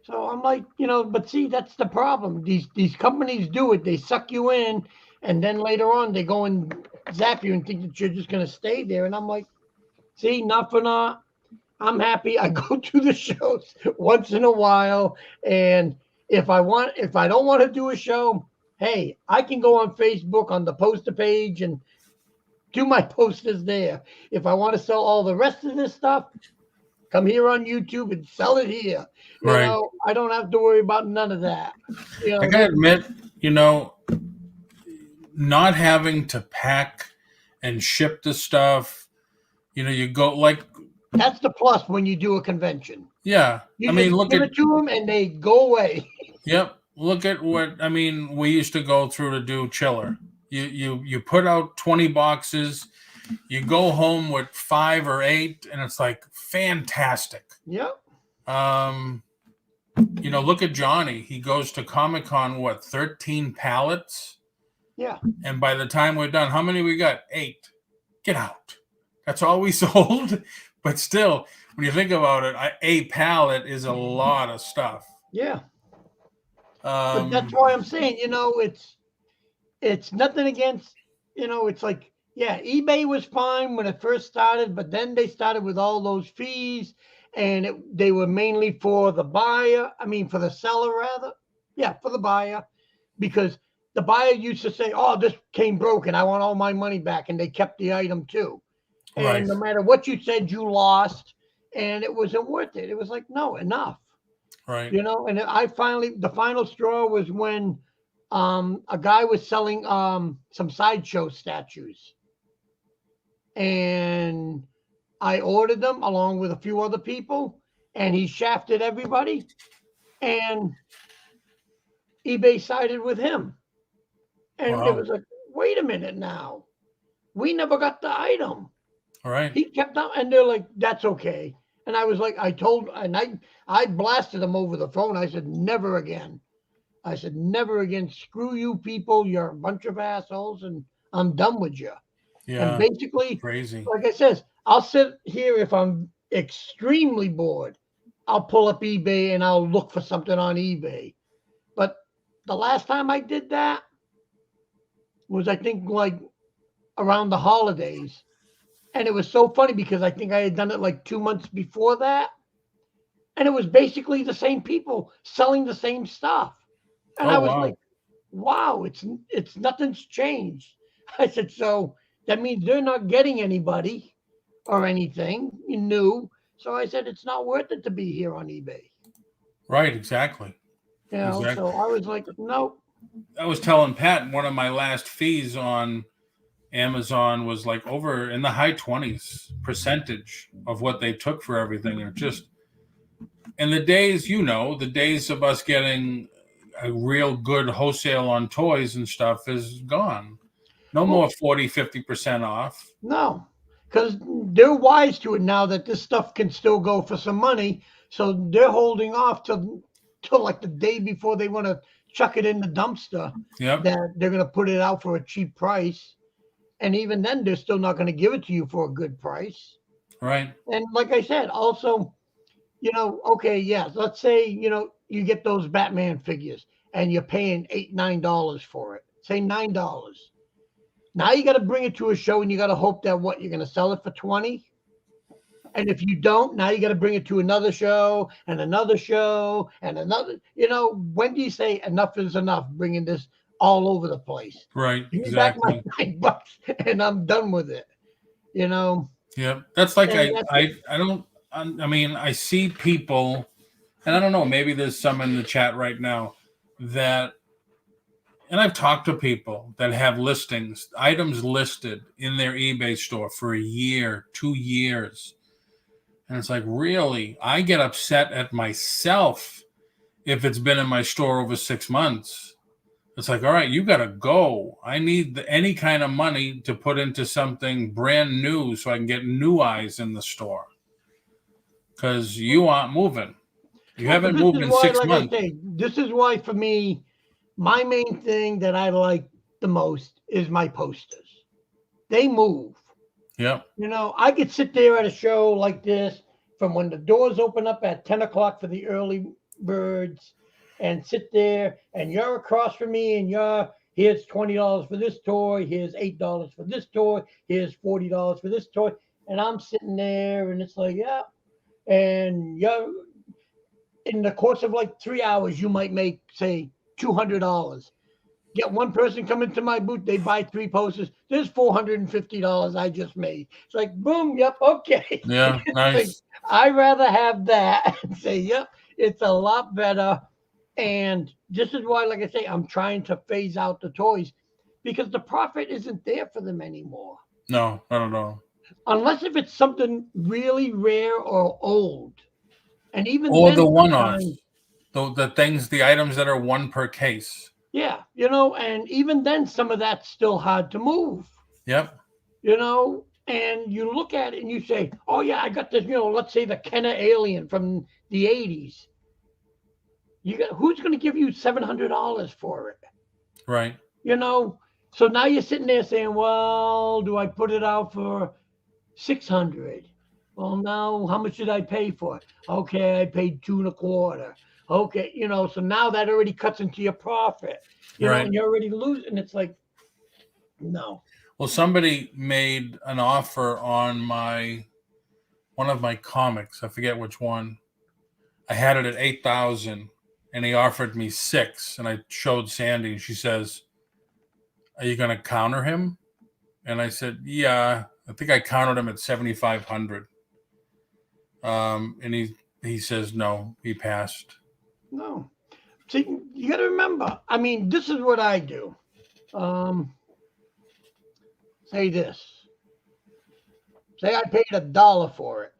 So I'm like, but see, that's the problem. These companies do it. They suck you in, and then later on they go and zap you and think that you're just going to stay there. And I'm like, see, not for naught. I'm happy. I go to the shows once in a while. And if I don't want to do a show, hey, I can go on Facebook on the poster page and do my posters there. If I want to sell all the rest of this stuff, come here on YouTube and sell it here. Right. I don't have to worry about none of that. I gotta admit, not having to pack and ship the stuff, you go like. That's the plus when you do a convention. Yeah. Look at it to them and they go away. Yep. Look at what, we used to go through to do Chiller. You put out 20 boxes, you go home with 5 or 8, and it's like fantastic. Yep. Look at Johnny. He goes to Comic-Con, 13 pallets? Yeah. And by the time we're done, how many we got? 8. Get out. That's all we sold. But still, when you think about it, a pallet is a lot of stuff. Yeah. But that's why I'm saying, it's nothing against, it's like, yeah, eBay was fine when it first started, but then they started with all those fees, and they were mainly for the buyer. For the seller, rather. Yeah, for the buyer, because the buyer used to say, oh, this came broken. I want all my money back. And they kept the item too. And right. No matter what you said, you lost, and it wasn't worth it. It was like, no, enough. Right. And the final straw was when a guy was selling some sideshow statues. And I ordered them along with a few other people, and he shafted everybody, and eBay sided with him. And It was like, wait a minute now. We never got the item. All right. He kept on, and they're like, that's okay. And I was like, I blasted them over the phone. I said, never again. I said, never again. Screw you people. You're a bunch of assholes, and I'm done with you. Yeah. And basically, crazy. Like I said, I'll sit here if I'm extremely bored. I'll pull up eBay and I'll look for something on eBay. But the last time I did that was, I think, like around the holidays. And it was so funny because I think I had done it like 2 months before that. And it was basically the same people selling the same stuff. And I was like, wow, it's nothing's changed. I said, so that means they're not getting anybody or anything new. So I said, it's not worth it to be here on eBay. Right, exactly. So I was like, nope. I was telling Pat, one of my last fees on Amazon was like over in the high 20s% of what they took for everything. And just, and the days, the days of us getting a real good wholesale on toys and stuff is gone. No more 40, 50% off. No, because they're wise to it now that this stuff can still go for some money. So they're holding off till like the day before they want to chuck it in the dumpster. Yep. That they're going to put it out for a cheap price. And even then, they're still not going to give it to you for a good price. Right. And like I said, also, okay, yeah, let's say, you get those Batman figures and you're paying $8, $9 for it. Say $9. Now you got to bring it to a show and you got to hope that you're going to sell it for 20. And if you don't, now you got to bring it to another show and another show and another. When do you say enough is enough? Bringing this all over the place. Right. Give me Exactly. back my $9 and I'm done with it. Yeah. That's like I see people, and I don't know, maybe there's some in the chat right now and I've talked to people that have items listed in their eBay store for a year, 2 years. And it's like, really? I get upset at myself if it's been in my store over 6 months. It's like, all right, you got to go. I need any kind of money to put into something brand new so I can get new eyes in the store. Because you aren't moving. You haven't moved in 6 months. This is why, for me, my main thing that I like the most is my posters. They move. Yep. I could sit there at a show like this from when the doors open up at 10 o'clock for the early birds and sit there and you're across from me and here's $20 for this toy, here's $8 for this toy, here's $40 for this toy. And I'm sitting there and it's like, yeah. And in the course of like 3 hours, you might make, say, $200. Get one person come into my booth, they buy 3 posters. There's $450 I just made. It's like, boom, yep, okay. Yeah, nice. Like, I'd rather have that and say, yep, it's a lot better. And this is why, like I say, I'm trying to phase out the toys because the profit isn't there for them anymore. No, not at all. Unless if it's something really rare or old. And even the one-offs. The items that are one per case. Yeah, and even then, some of that's still hard to move. Yep. And you look at it and you say, oh, yeah, I got this, let's say the Kenner Alien from the 80s. Who's going to give you $700 for it? Right. So now you're sitting there saying, well, do I put it out for $600? Well, now how much did I pay for it? Okay, I paid $2.25. Okay, so now that already cuts into your profit, right. And you're already losing. It's like, no. Well, somebody made an offer on one of my comics. I forget which one. I had it at 8,000, and he offered me 6. And I showed Sandy, and she says, "Are you going to counter him?" And I said, "Yeah." I think I countered him at 7,500. And he says no. He passed. No. See, you got to remember, this is what I do. Say this. Say I paid $1 for it.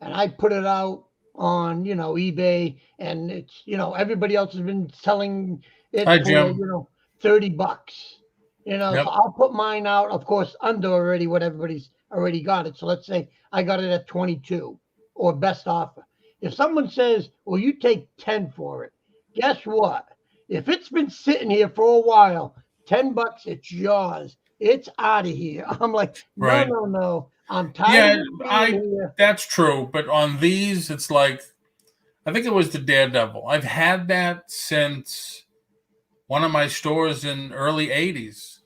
And I put it out on, eBay. And it's, everybody else has been selling it Hi, for, Jim. $30. Yep. So I'll put mine out, of course, under already what everybody's already got it. So let's say I got it at 22 or best offer. If someone says, well, you take 10 for it, guess what? If it's been sitting here for a while, $10, it's yours. It's out of here. I'm like, no, right. no. I'm tired of being here. That's true. But on these, it's like, I think it was the Daredevil. I've had that since one of my stores in early 80s.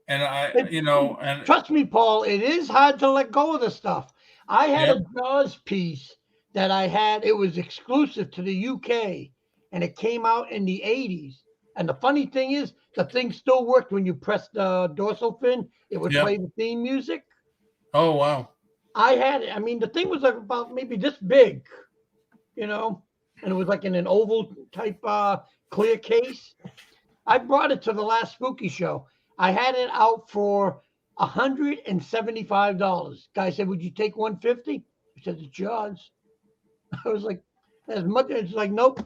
And and trust me, Paul, it is hard to let go of the stuff. I had a Jaws piece that I had. It was exclusive to the UK, and it came out in the 80s. And the funny thing is, the thing still worked when you pressed the dorsal fin. It would play the theme music. Oh, wow. I had it. The thing was like about maybe this big, and it was like in an oval type clear case. I brought it to the last spooky show. I had it out for $175. Guy said, "Would you take 150?" I said, "It's yours." I was like, as much. It's like, nope.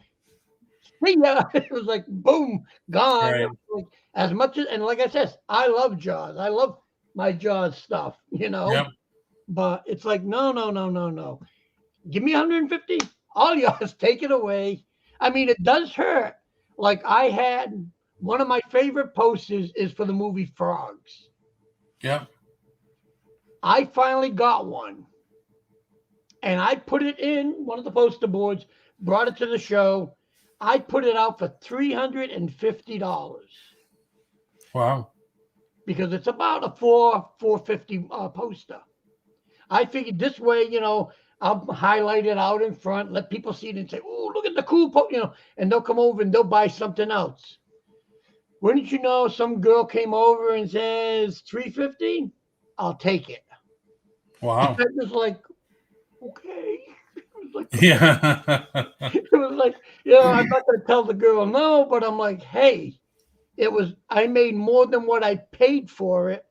See ya. It was like, boom, gone. Right. It was like, as much as, and like I said, I love Jaws. I love my Jaws stuff, Yep. But it's like, no, no, no, no, no. Give me 150. All yours. Take it away. I mean, it does hurt. Like I had one of my favorite posters is for the movie Frogs. Yep. I finally got one. And I put it in one of the poster boards, brought it to the show. I put it out for $350 Wow. because it's about a $450 poster. I figured this way, I'll highlight it out in front, let people see it and say, "Oh, look at the cool and they'll come over and they'll buy something else." Wouldn't you know, some girl came over and says $350? I'll take it. Wow. I was like, okay. Yeah. It was like, I'm not going to tell the girl no, but I'm like, hey, I made more than what I paid for it,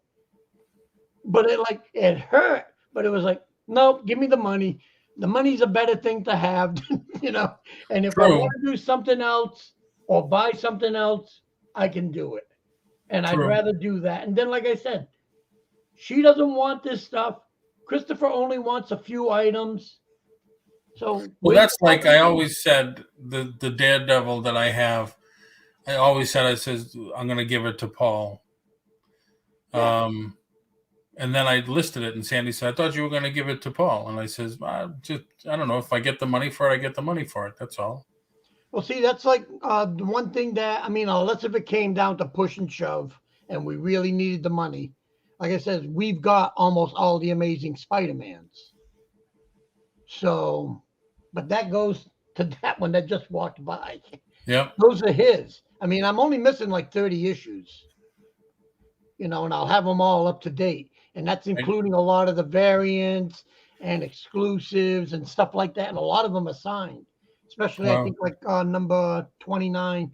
but it hurt, but it was like, no, give me the money. The money's a better thing to have, and if I True. want to do something else or buy something else, I can do it. And I'd True. rather do that. And then, like I said, she doesn't want this stuff. Christopher only wants a few items. So Well, that's like I always said, the Daredevil that I have, I says, I'm going to give it to Paul. Yeah. And then I listed it, and Sandy said, "I thought you were going to give it to Paul." And I says, I don't know. If I get the money for it, I get the money for it. That's all. Well, see, that's like the one thing that, unless if it came down to push and shove and we really needed the money, like I said, we've got almost all the Amazing Spider-Mans. So, but that goes to that one that just walked by. Yep. Those are his. I'm only missing like 30 issues, and I'll have them all up to date. And that's including a lot of the variants and exclusives and stuff like that. And a lot of them are signed, especially I think like number 29,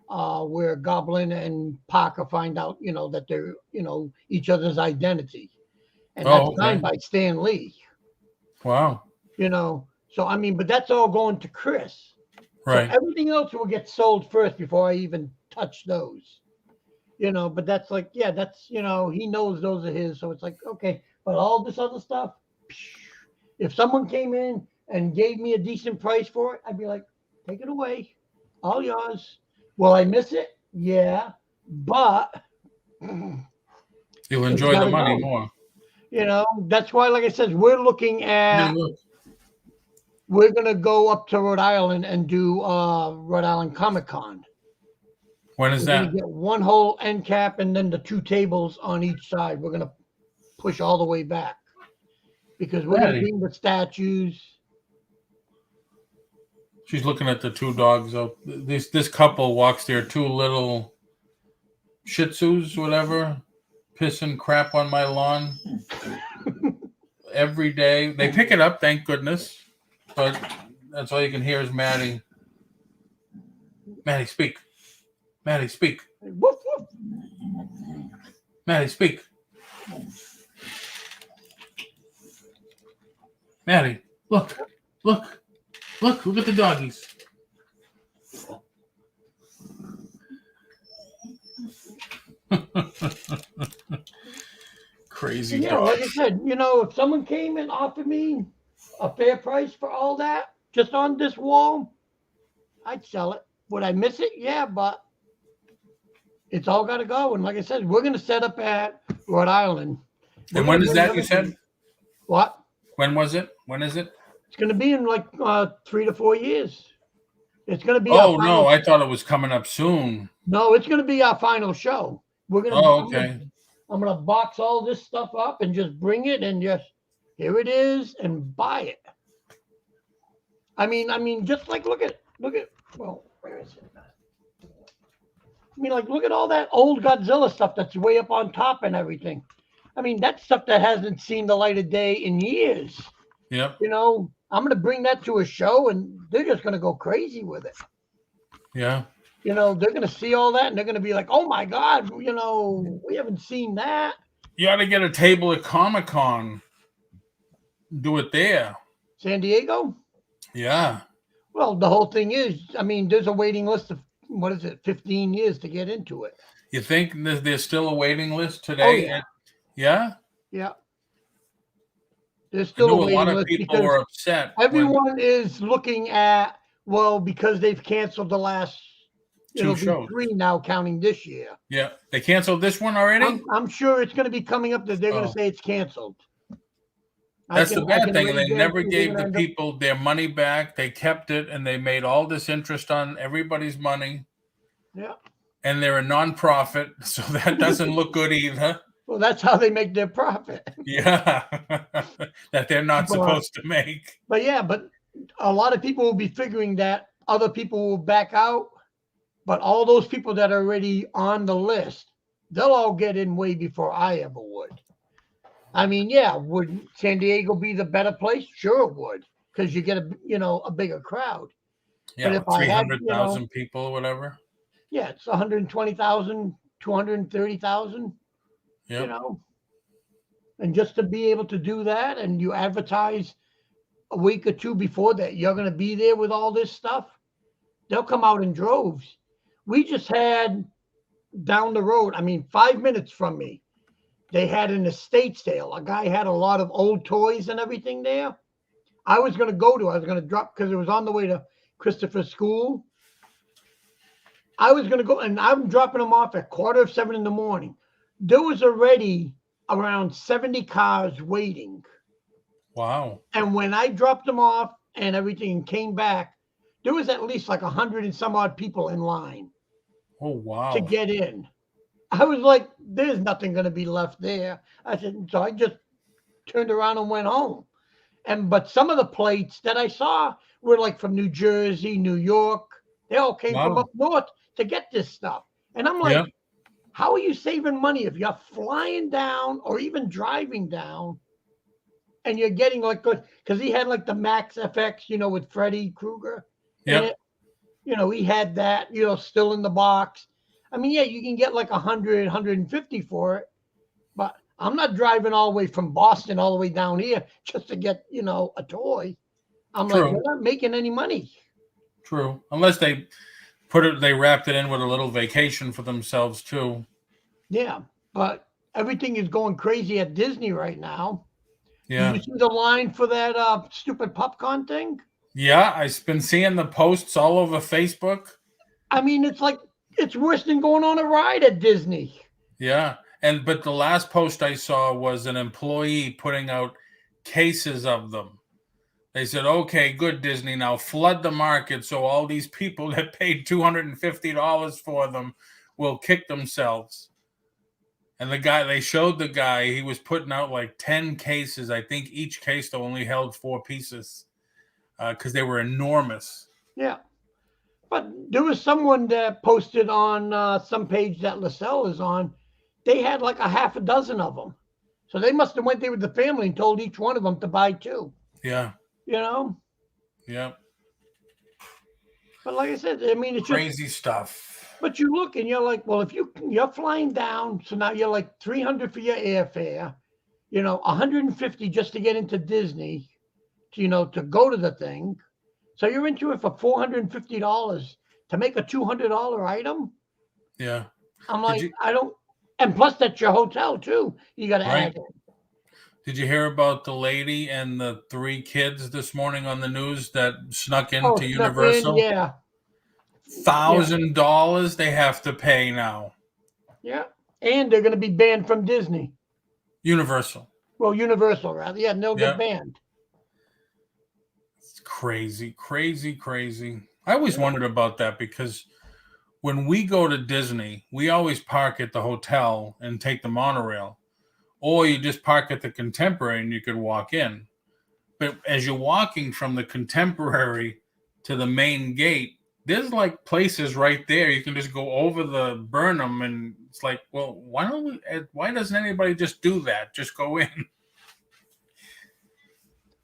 where Goblin and Parker find out, that they're, each other's identity. And that's signed by Stan Lee. Wow. So, but that's all going to Chris. Right. So everything else will get sold first before I even touch those. But that's like, that's, he knows those are his. So it's like, okay, but all this other stuff, if someone came in and gave me a decent price for it, I'd be like, take it away. All yours. Will I miss it? Yeah. But you'll enjoy the money more. That's why, like I said, we're looking at, we're going to go up to Rhode Island and do Rhode Island Comic-Con. When is that? We're going to get one whole end cap and then the two tables on each side. We're going to push all the way back because we're going to bring the statues. She's looking at the two dogs. This couple walks their two little Shih Tzus, whatever, pissing crap on my lawn every day. They pick it up, thank goodness, but that's all you can hear is Maddie. Maddie, speak. Maddie, speak. Woof, woof. Maddie, speak. Maddie, look at the doggies. Crazy. Like I said, if someone came and offered me a fair price for all that, just on this wall, I'd sell it. Would I miss it? Yeah, but it's all got to go. And like I said, we're going to set up at Rhode Island. And when is that, you said? What? When was it? When is it? It's going to be in like 3 to 4 years. It's going to be. Oh, no, I thought it was coming up soon. No, it's going to be our final show. We're going to. Oh, okay. I'm going to box all this stuff up and just bring it and just, here it is, and buy it. Just like, look at, well, where is it? Look at all that old Godzilla stuff that's way up on top and everything. That's stuff that hasn't seen the light of day in years. Yep. I'm going to bring that to a show and they're just going to go crazy with it. Yeah. you know, they're going to see all that and they're going to be like, oh my God, you know, we haven't seen that. You ought to get a table at Comic-Con. Do it there. San Diego? Yeah. Well, the whole thing is, I mean, there's a waiting list of, 15 years to get into it. You think there's still a waiting list today? Oh, yeah. Yeah? Yeah. There's I still a knew a waiting lot of list people were because upset. everyone is looking at, well, because they've canceled the last, Two shows. 3 now, counting this year. Yeah. They canceled this one already? I'm sure it's going to be coming up that they're going Oh. to say it's canceled. That's the bad thing. And they never guarantee gave they're the gonna end people their money back. They kept it and they made all this interest on everybody's money. Yeah. And they're a nonprofit, so that doesn't look good either. Well, that's how they make their profit. Yeah. That they're not supposed to make. But yeah, but a lot of people will be figuring that other people will back out. But all those people that are already on the list, they'll all get in way before I ever would. I mean, yeah, would San Diego be the better place? Sure it would, because you get a bigger crowd. Yeah, But if I had, 300,000 people or whatever. Yeah, it's 120,000, 230,000. Yep. You know, and just to be able to do that, and you advertise a week or two before that you're going to be there with all this stuff, they'll come out in droves. We just had down the road, 5 minutes from me, they had an estate sale. A guy had a lot of old toys and everything there. I was going to drop because it was on the way to Christopher's school. I was going to go, and I'm dropping them off at 6:45 in the morning. There was already around 70 cars waiting. Wow. And when I dropped them off and everything came back, there was at least like 100 and some odd people in line. Oh, wow. To get in. I was like, there's nothing going to be left there. So I just turned around and went home. But some of the plates that I saw were like from New Jersey, New York. They all came from up north to get this stuff. And I'm like, how are you saving money if you're flying down or even driving down and you're getting like good? Because he had like the Max FX, with Freddy Krueger. Yeah. He had that, still in the box. You can get like 100, 150 for it. But I'm not driving all the way from Boston all the way down here just to get, a toy. I'm like, we're not making any money. True. Unless they wrapped it in with a little vacation for themselves too. Yeah. But everything is going crazy at Disney right now. Yeah. Did you see the line for that stupid popcorn thing? Yeah. I've been seeing the posts all over Facebook. It's like, it's worse than going on a ride at Disney. Yeah. But the last post I saw was an employee putting out cases of them. They said, okay, good, Disney, now flood the market so all these people that paid $250 for them will kick themselves. And they showed the guy, he was putting out like 10 cases. I think each case though only held 4 pieces because they were enormous. Yeah. But there was someone that posted on some page that LaSalle is on. They had like a half a dozen of them. So they must have went there with the family and told each one of them to buy 2. Yeah. Yeah. But like I said, it's crazy just stuff. But you look and you're like, well, if you're flying down, so now you're like $300 for your airfare, $150 just to get into Disney, to go to the thing. So you're into it for $450 to make a $200 item. Yeah. I'm like, I don't, and plus that's your hotel too. You got to add it. Did you hear about the lady and the 3 kids this morning on the news that snuck into Universal? Yeah. $1,000 they have to pay now. Yeah. And they're going to be banned from Disney. Universal. Well, Universal, rather. Yeah, and they'll get banned. It's crazy, crazy, crazy. I always wondered about that because when we go to Disney, we always park at the hotel and take the monorail. Or you just park at the Contemporary and you could walk in. But as you're walking from the Contemporary to the main gate, there's like places right there. You can just go over the Burnham and it's like, well, why doesn't anybody just do that? Just go in.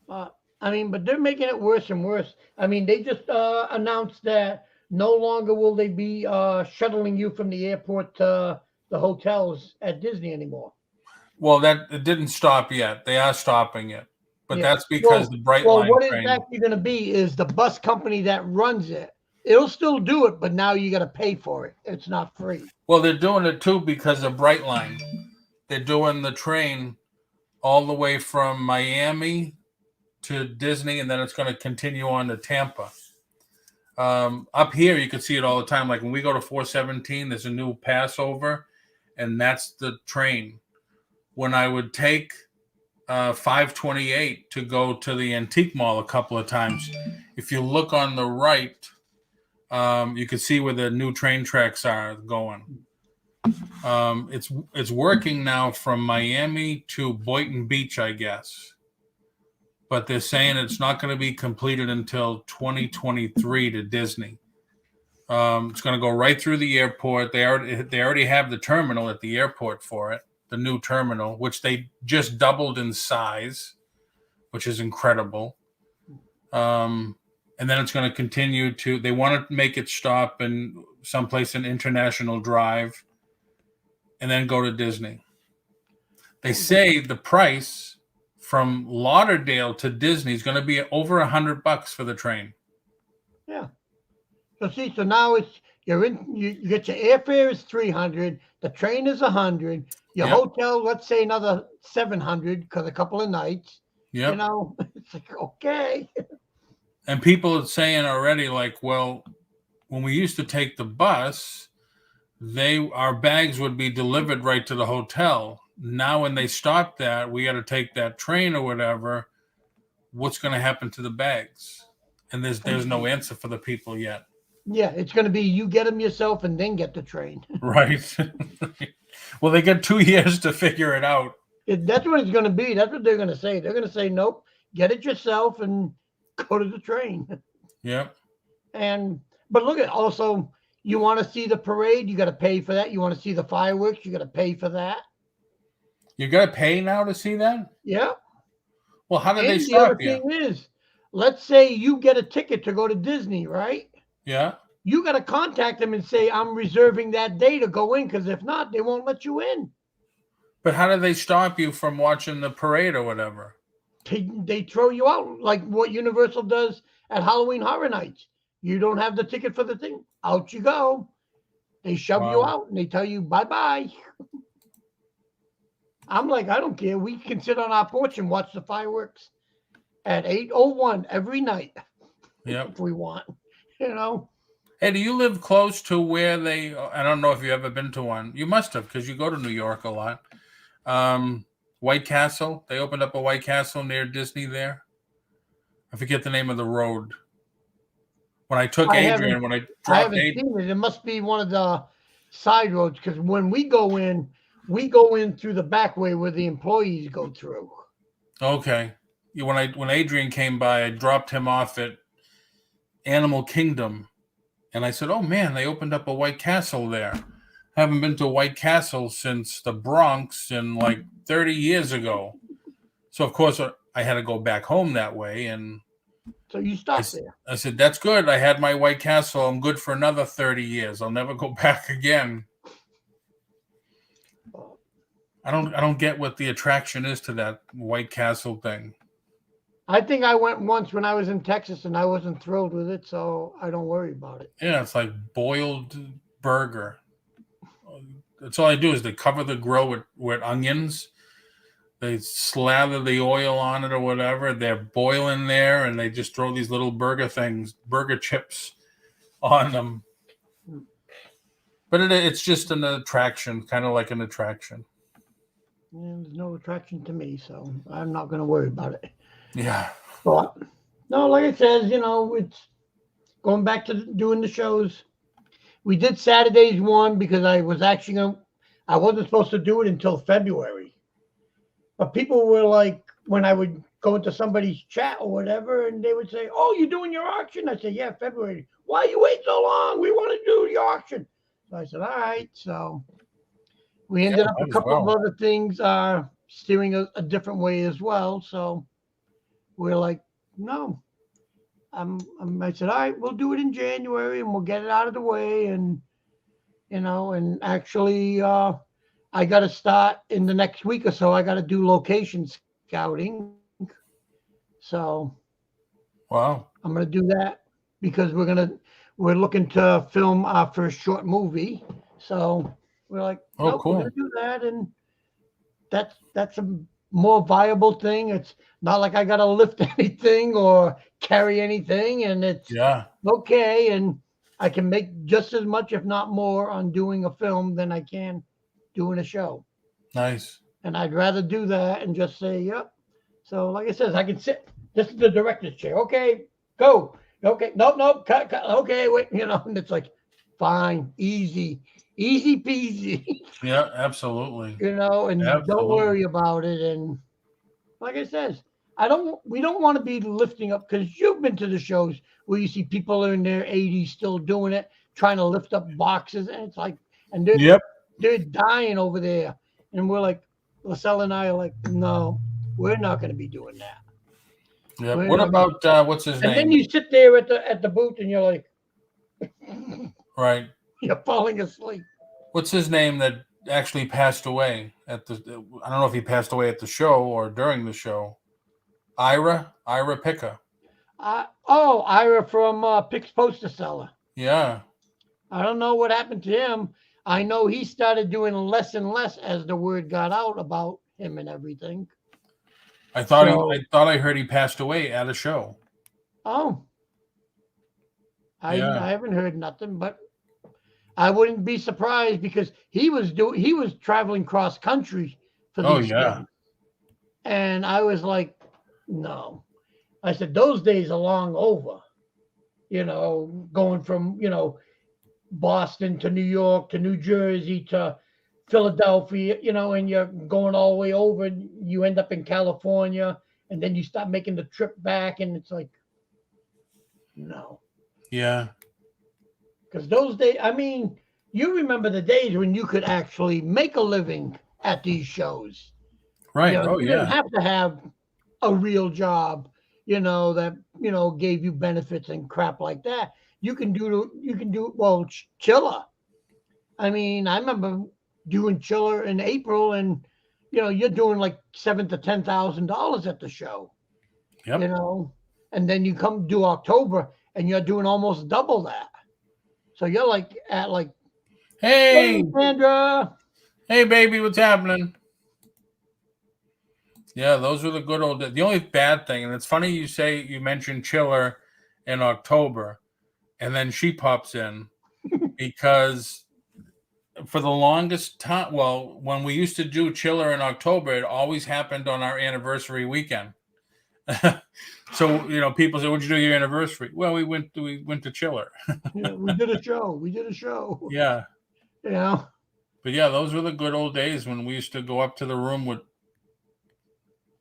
But they're making it worse and worse. They just announced that no longer will they be shuttling you from the airport to the hotels at Disney anymore. Well, that it didn't stop yet. They are stopping it, but Yeah. that's because the Brightline what train. it's actually going to be is the bus company that runs it. It'll still do it, but now you got to pay for it. It's not free. Well, they're doing it too because of Brightline. They're doing the train all the way from Miami to Disney, and then it's going to continue on to Tampa. Up here, you can see it all the time. Like when we go to 417, there's a new Passover, and that's the train. When I would take 528 to go to the antique mall a couple of times, if you look on the right, you can see where the new train tracks are going. It's working now from Miami to Boynton Beach, I guess. But they're saying it's not going to be completed until 2023 to Disney. It's going to go right through the airport. They already have the terminal at the airport for it, the new terminal, which they just doubled in size, which is incredible. And then it's going to continue to. They want to make it stop in someplace in International Drive, and then go to Disney. They say the price from Lauderdale to Disney is going to be over $100 for the train. Yeah. So now it's you get your airfare is $300, the train is $100, your hotel, let's say another $700 because a couple of nights. Yeah. You know, it's like okay. And people are saying already, like, well, when we used to take the bus, our bags would be delivered right to the hotel. Now, when they stop that, we got to take that train or whatever. What's going to happen to the bags? And there's no answer for the people yet. Yeah, it's going to be you get them yourself and then get the train. Right. Well, they get 2 years to figure it out. That's what it's going to be. That's what they're going to say. They're going to say, nope, get it yourself and go to the train. Yeah. But look at also, you want to see the parade, you got to pay for that. You want to see the fireworks, you got to pay for that. You got to pay now to see that? Yeah. Well, how did they the stop other you? thing is, let's say you get a ticket to go to Disney, right? Yeah. You got to contact them and say, I'm reserving that day to go in, because if not, they won't let you in. But how do they stop you from watching the parade or whatever? They throw you out, like what Universal does at Halloween Horror Nights. You don't have the ticket for the thing. Out you go. They shove you out and they tell you bye-bye. I'm like, I don't care. We can sit on our porch and watch the fireworks at 8:01 every night. Yep. If we want, you know. Hey, do you live close to where I don't know if you've ever been to one. You must have, because you go to New York a lot. White Castle. They opened up a White Castle near Disney there. I forget the name of the road. When I took Adrian, when I dropped Adrian. Seen it. It must be one of the side roads, because when we go in through the back way where the employees go through. Okay. When Adrian came by, I dropped him off at Animal Kingdom. And I said, oh, man, they opened up a White Castle there. I haven't been to White Castle since the Bronx in like 30 years ago. So, of course, I had to go back home that way. And so you stopped there. I said, that's good. I had my White Castle. I'm good for another 30 years. I'll never go back again. I don't get what the attraction is to that White Castle thing. I think I went once when I was in Texas and I wasn't thrilled with it, so I don't worry about it. Yeah, it's like boiled burger. That's all I do is they cover the grill with onions. They slather the oil on it or whatever. They're boiling there, and they just throw these little burger chips on them. But it's just an attraction, kind of like an attraction. Yeah, there's no attraction to me, so I'm not going to worry about it. Yeah. But no, like I said, it's going back to doing the shows. We did Saturday's one because I wasn't supposed to do it until February. But people were like, when I would go into somebody's chat or whatever, and they would say, oh, you're doing your auction? I said, yeah, February. Why you wait so long? We want to do the auction. So I said, all right. So we ended up a couple of other things steering a different way as well. So we're like, no. I said, all right, we'll do it in January and we'll get it out of the way. And, and actually, I got to start in the next week or so. I got to do location scouting. So Wow. I'm going to do that because we're looking to film our first short movie. So we're like, Oh, nope, cool. we're going to do that. And that's a more viable thing. It's not like I got to lift anything or carry anything. And it's okay. And I can make just as much, if not more, on doing a film than I can doing a show. Nice. And I'd rather do that and just say, yep. So, like I said, I can sit. This is the director's chair. Okay, go. Okay, nope, cut. Okay, wait. And it's like, fine, easy peasy. Yeah, absolutely. And Absolutely. don't worry about it. And like I said, we don't want to be lifting up, because you've been to the shows where you see people in their 80s still doing it, trying to lift up boxes, and it's like, and they're dying over there, and we're like, LaSalle and I are like, no, we're not going to be doing that. Yeah. What about what's his name? And then you sit there at the booth, and you're like, right, you're falling asleep. What's his name that actually passed away at the? I don't know if he passed away at the show or during the show. Ira Picker. Ira from Pick's Poster Seller. Yeah. I don't know what happened to him. I know he started doing less and less as the word got out about him and everything. I thought I heard he passed away at a show. Oh. I haven't heard nothing, but I wouldn't be surprised because he was traveling cross country for these things. And I was like, no. I said, those days are long over. Going from, Boston to New York to New Jersey to Philadelphia, and you're going all the way over and you end up in California, and then you start making the trip back, and it's like, no. Yeah. Because those days, I mean, you remember the days when you could actually make a living at these shows. Right. You didn't have to have a real job, that, gave you benefits and crap like that. You can do Chiller. I mean, I remember doing Chiller in April, and you're doing like $7,000 to $10,000 at the show. Yep. And then you come do October, and you're doing almost double that. So you're like at like, hey Sandra, hey baby, what's happening? Yeah, those were the good old days. The only bad thing, and it's funny you mentioned Chiller in October, and then she pops in because for the longest time, well, when we used to do Chiller in October, it always happened on our anniversary weekend. So people say, "What'd you do your anniversary?" Well, we went to Chiller. Yeah, we did a show. Yeah. But yeah, those were the good old days when we used to go up to the room with.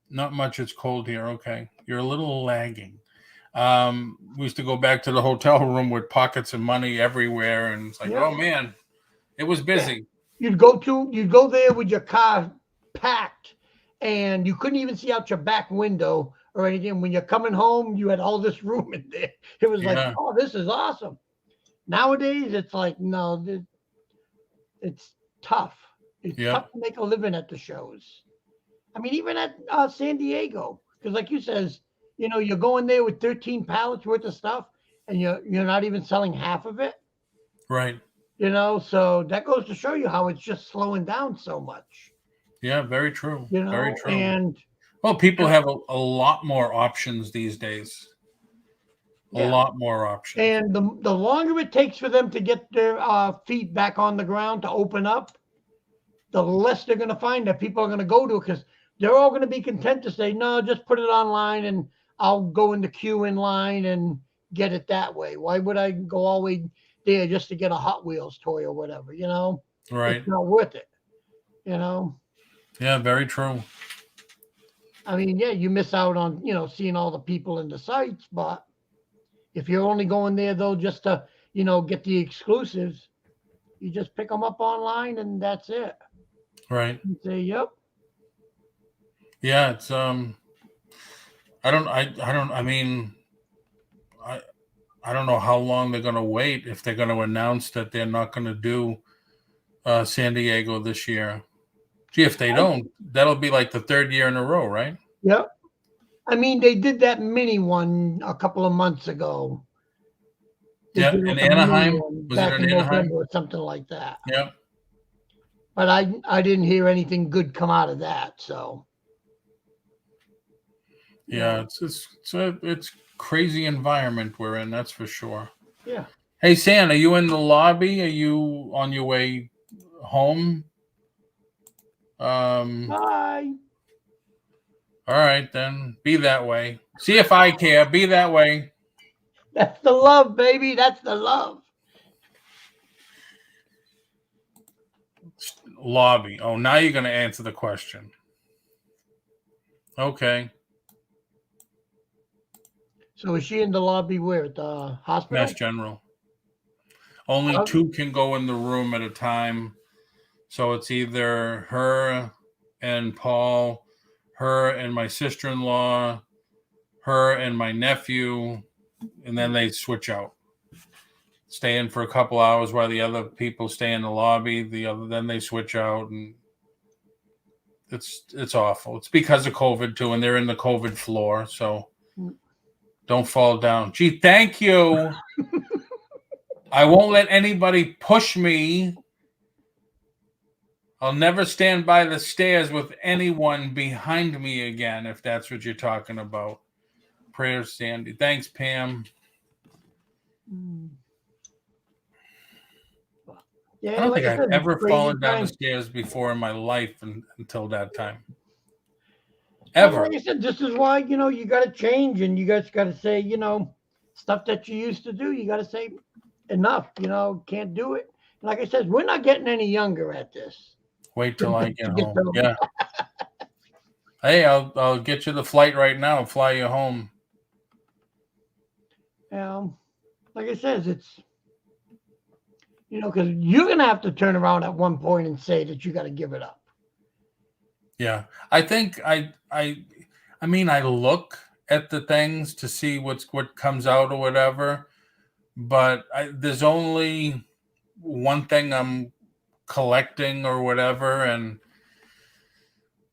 Not much. It's cold here. Okay, you're a little lagging. We used to go back to the hotel room with pockets of money everywhere, and it's like, oh man, it was busy. You'd go there with your car packed, and you couldn't even see out your back window or anything. When you're coming home, you had all this room in there. It was like, oh, this is awesome. Nowadays, it's like, no, it's tough. It's tough to make a living at the shows. I mean, even at San Diego, because like you says, you're going there with 13 pallets worth of stuff, and you're not even selling half of it. Right. So that goes to show you how it's just slowing down so much. Yeah, very true. Very true. And people have a lot more options these days. A lot more options. And the longer it takes for them to get their feet back on the ground to open up, the less they're going to find that people are going to go to it, because they're all going to be content to say, no, just put it online and I'll go in the queue in line and get it that way. Why would I go all the way there just to get a Hot Wheels toy or whatever, Right. It's not worth it, Yeah, very true. I mean, you miss out on, seeing all the people in the sites, but if you're only going there, though, just to, get the exclusives, you just pick them up online and that's it. Right. You say, yep. Yeah, it's I I don't know how long they're going to wait if they're going to announce that they're not going to do San Diego this year. Gee, if they don't, that'll be like the third year in a row, right? Yep. I mean, they did that mini one a couple of months ago. They Yeah, did in like a mini Anaheim. one Was it back in in Anaheim? November or something like that. Yeah. But I didn't hear anything good come out of that. So Yeah, it's crazy environment we're in, that's for sure. yeah. Hey, San, are you in the lobby? Are you on your way home? Bye. All right, then be that way. See if I care. Be that way. That's the love, baby. That's the love. Lobby. Oh, now you're going to answer the question. Okay. So is she in the lobby where? At the hospital? Mass General. Only two can go in the room at a time. So it's either her and Paul, her and my sister-in-law, her and my nephew, and then they switch out. Stay in for a couple hours while the other people stay in the lobby. Then they switch out, and it's awful. It's because of COVID too, and they're in the COVID floor, so don't fall down. Gee, thank you. I won't let anybody push me. I'll never stand by the stairs with anyone behind me again, if that's what you're talking about. Prayers, Sandy. Thanks, Pam. Yeah, I don't like think I said, I've ever crazy fallen down the times. stairs before in my life until that time. Well, Ever. like I said, this is why, you got to change, and you guys got to say, stuff that you used to do, you got to say enough, can't do it. Like I said, we're not getting any younger at this. Wait till I get home. home. Yeah. Hey, I'll get you the flight right now and fly you home. Like I said, it's, because you're going to have to turn around at one point and say that you got to give it up. Yeah. I think I mean, I look at the things to see what comes out or whatever, but there's only one thing I'm collecting or whatever, and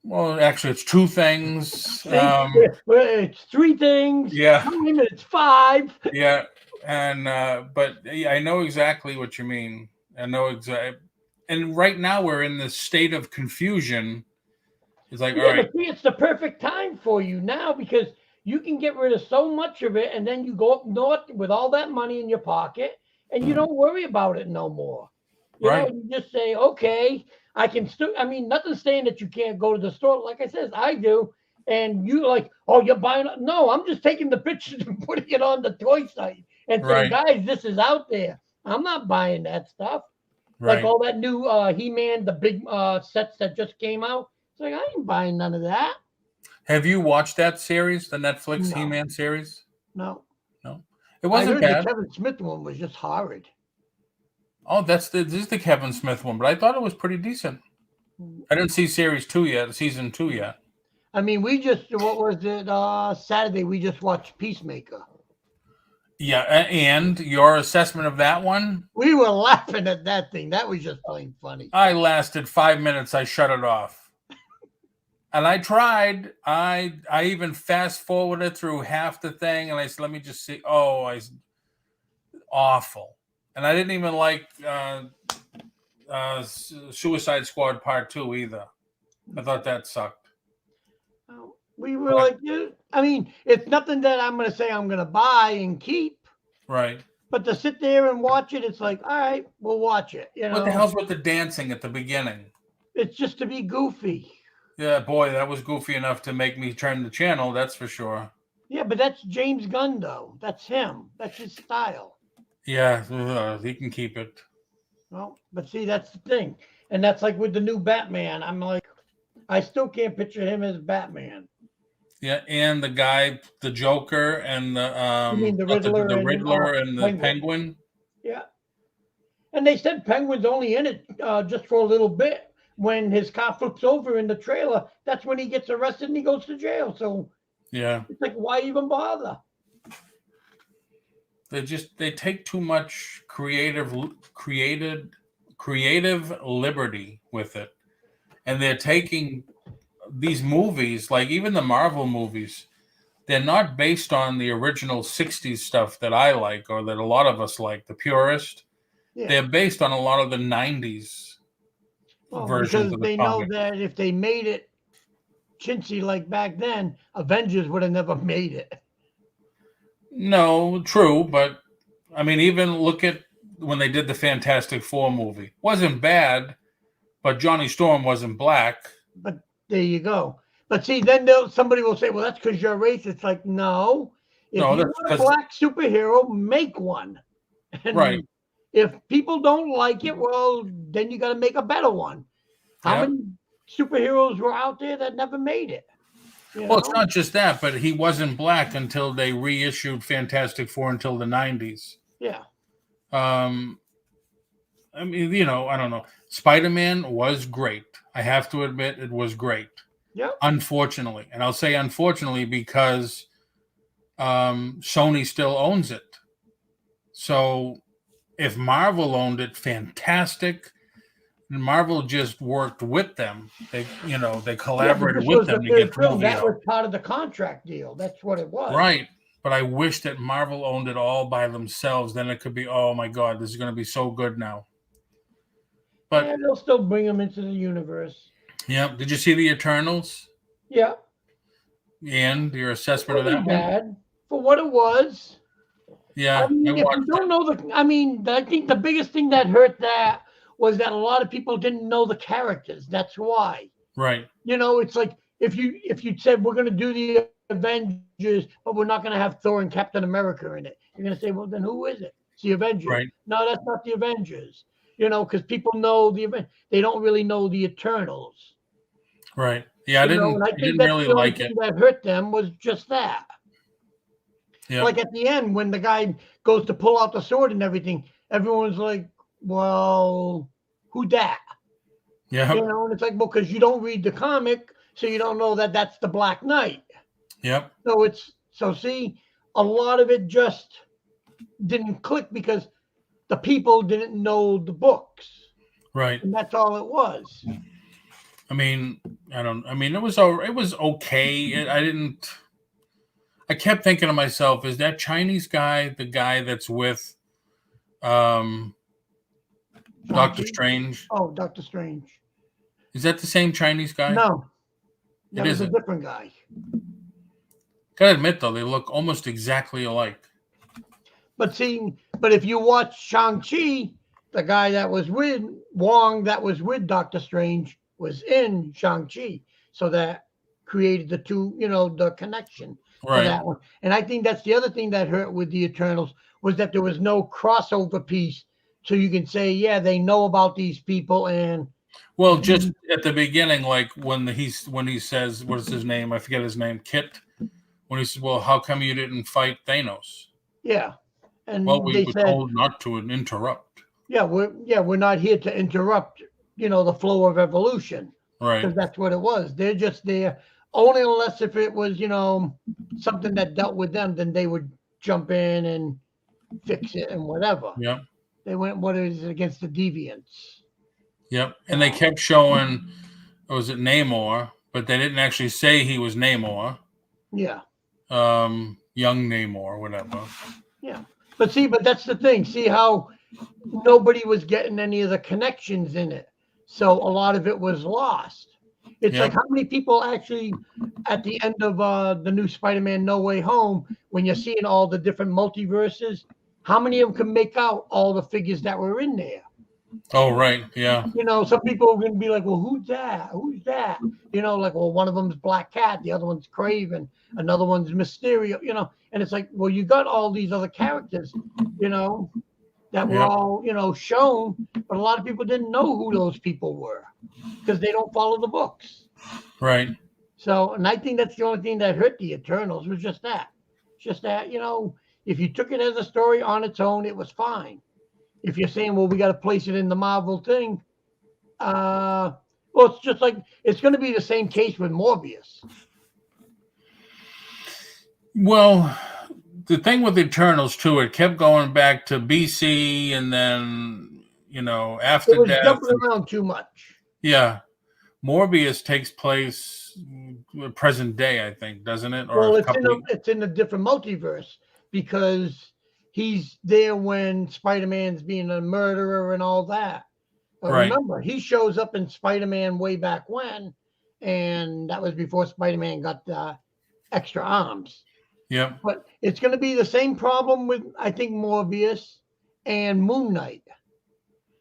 well, actually, it's two things. It's three things. Yeah. It's five. Yeah, and but yeah, I know exactly what you mean. I know exactly. And right now we're in this state of confusion. It's like, all right. But see, it's the perfect time for you now because you can get rid of so much of it, and then you go up north with all that money in your pocket, and you don't worry about it no more. You just say, okay, I can still. I mean, nothing's saying that you can't go to the store. Like I said, I do. And you like, oh, you're buying. No, I'm just taking the pictures and putting it on the toy site and saying, guys, this is out there. I'm not buying that stuff. Like all that new He-Man, the big sets that just came out. It's like, I ain't buying none of that. Have you watched that series, the Netflix He-Man series? No. It wasn't bad. The Kevin Smith one was just horrid. Oh, this is the Kevin Smith one, but I thought it was pretty decent. I didn't see season 2 yet. I mean, what was it? Saturday, we just watched Peacemaker. Yeah, and your assessment of that one? We were laughing at that thing. That was just plain funny. I lasted 5 minutes. I shut it off. And I tried. I even fast forwarded through half the thing, and I said, let me just see. Oh, awful. And I didn't even like Suicide Squad Part 2 either. I thought that sucked. We were like, I mean, it's nothing that I'm going to say I'm going to buy and keep. Right. But to sit there and watch it, it's like, all right, we'll watch it. What the hell's with the dancing at the beginning? It's just to be goofy. Yeah, boy, that was goofy enough to make me turn the channel, that's for sure. Yeah, but that's James Gunn, though. That's him. That's his style. Yeah, he can keep it. Well, but see, that's the thing. And that's like with the new Batman. I'm like, I still can't picture him as Batman. Yeah, and the guy, the Joker, and the Riddler and the Penguin. Yeah, and they said Penguin's only in it just for a little bit. When his car flips over in the trailer, that's when he gets arrested and he goes to jail. So yeah, it's like, why even bother? they take too much creative liberty with it, and they're taking these movies, like even the Marvel movies, they're not based on the original 60s stuff that I like or that a lot of us like, the purist. Yeah. They're based on a lot of the 90s versions because of the they comic. know that if they made it chintzy like back then, Avengers would have never made it. No, true, but I mean, even look at when they did the Fantastic Four movie. Wasn't bad, but Johnny Storm wasn't black. But there you go. But see, then somebody will say, well, that's because you're racist. It's like, no. If No, you that's want a black superhero, make one. And right. if people don't like it, well, then you got to make a better one. How Yep. many superheroes were out there that never made it? Well, it's not just that, but he wasn't black until they reissued Fantastic Four until the 90s. Yeah. I mean, you know, I don't know. Spider-Man was great. I have to admit it was great. Yeah. Unfortunately. And I'll say unfortunately because Sony still owns it. So if Marvel owned it, fantastic. Marvel just worked with them. They collaborated with them to get the movie that out. was part of the contract deal. That's what it was. Right. But I wish that Marvel owned it all by themselves. Then it could be, oh my God, this is going to be so good now. But yeah, they'll still bring them into the universe. Yeah. Did you see the Eternals? Yeah. And your assessment of that bad one? for what it was. Yeah. I mean, if you don't know I think the biggest thing that hurt that was that a lot of people didn't know the characters. That's why. Right. You know, it's like if you said we're going to do the Avengers, but we're not going to have Thor and Captain America in it, you're going to say, well, then who is it? It's the Avengers. Right. No, that's not the Avengers. You know, because people know they don't really know the Eternals. Right. Yeah, I didn't really like it. That hurt them was just that. Yeah. Like at the end, when the guy goes to pull out the sword and everything, everyone's like, well, who dat? Yeah. You know, and it's like, well, because you don't read the comic, so you don't know that that's the Black Knight. Yep. So see, a lot of it just didn't click because the people didn't know the books. Right. And that's all it was. I mean, it was okay. I kept thinking to myself, is that Chinese guy the guy that's with Doctor Strange? Oh, Doctor Strange. Is that the same Chinese guy? No. That it was isn't. A different guy. Gotta admit, though, they look almost exactly alike. But if you watch Shang-Chi, the guy that was with Wong, that was with Doctor Strange, was in Shang-Chi. So that created the two, the connection for that one. And I think that's the other thing that hurt with the Eternals was that there was no crossover piece. So you can say, yeah, they know about these people. And well, just at the beginning, like when he says, what is his name? I forget his name, Kit. When he says, well, how come you didn't fight Thanos? Yeah. And well, we were told not to interrupt. Yeah, we're not here to interrupt, the flow of evolution. Right. Because that's what it was. They're just there. Only unless if it was, something that dealt with them, then they would jump in and fix it and whatever. Yeah. They went, what is it, against the deviants. Yep. And they kept showing, was it Namor? But they didn't actually say he was Namor. Yeah. Young Namor, whatever. Yeah. But that's the thing. See how nobody was getting any of the connections in it. So a lot of it was lost. It's like how many people actually at the end of the new Spider-Man No Way Home, when you're seeing all the different multiverses, how many of them can make out all the figures that were in there? Oh, right. Yeah. Some people are going to be like, well, who's that? Who's that? Like, well, one of them is Black Cat. The other one's Craven. Another one's Mysterio, and it's like, well, you got all these other characters, that were all, shown, but a lot of people didn't know who those people were because they don't follow the books. Right. So, and I think that's the only thing that hurt the Eternals was just that. Just that, if you took it as a story on its own, it was fine. If you're saying, well, we got to place it in the Marvel thing, well, it's just like, it's going to be the same case with Morbius. Well, the thing with Eternals too, it kept going back to BC, and then after It was death. jumping around too much. Yeah, Morbius takes place present day, I think, doesn't it? Or Well, a it's in a different multiverse because he's there when Spider-Man's being a murderer and all that. But right. remember, he shows up in Spider-Man way back when, and that was before Spider-Man got the extra arms. Yep. But it's going to be the same problem with, I think, Morbius and Moon Knight.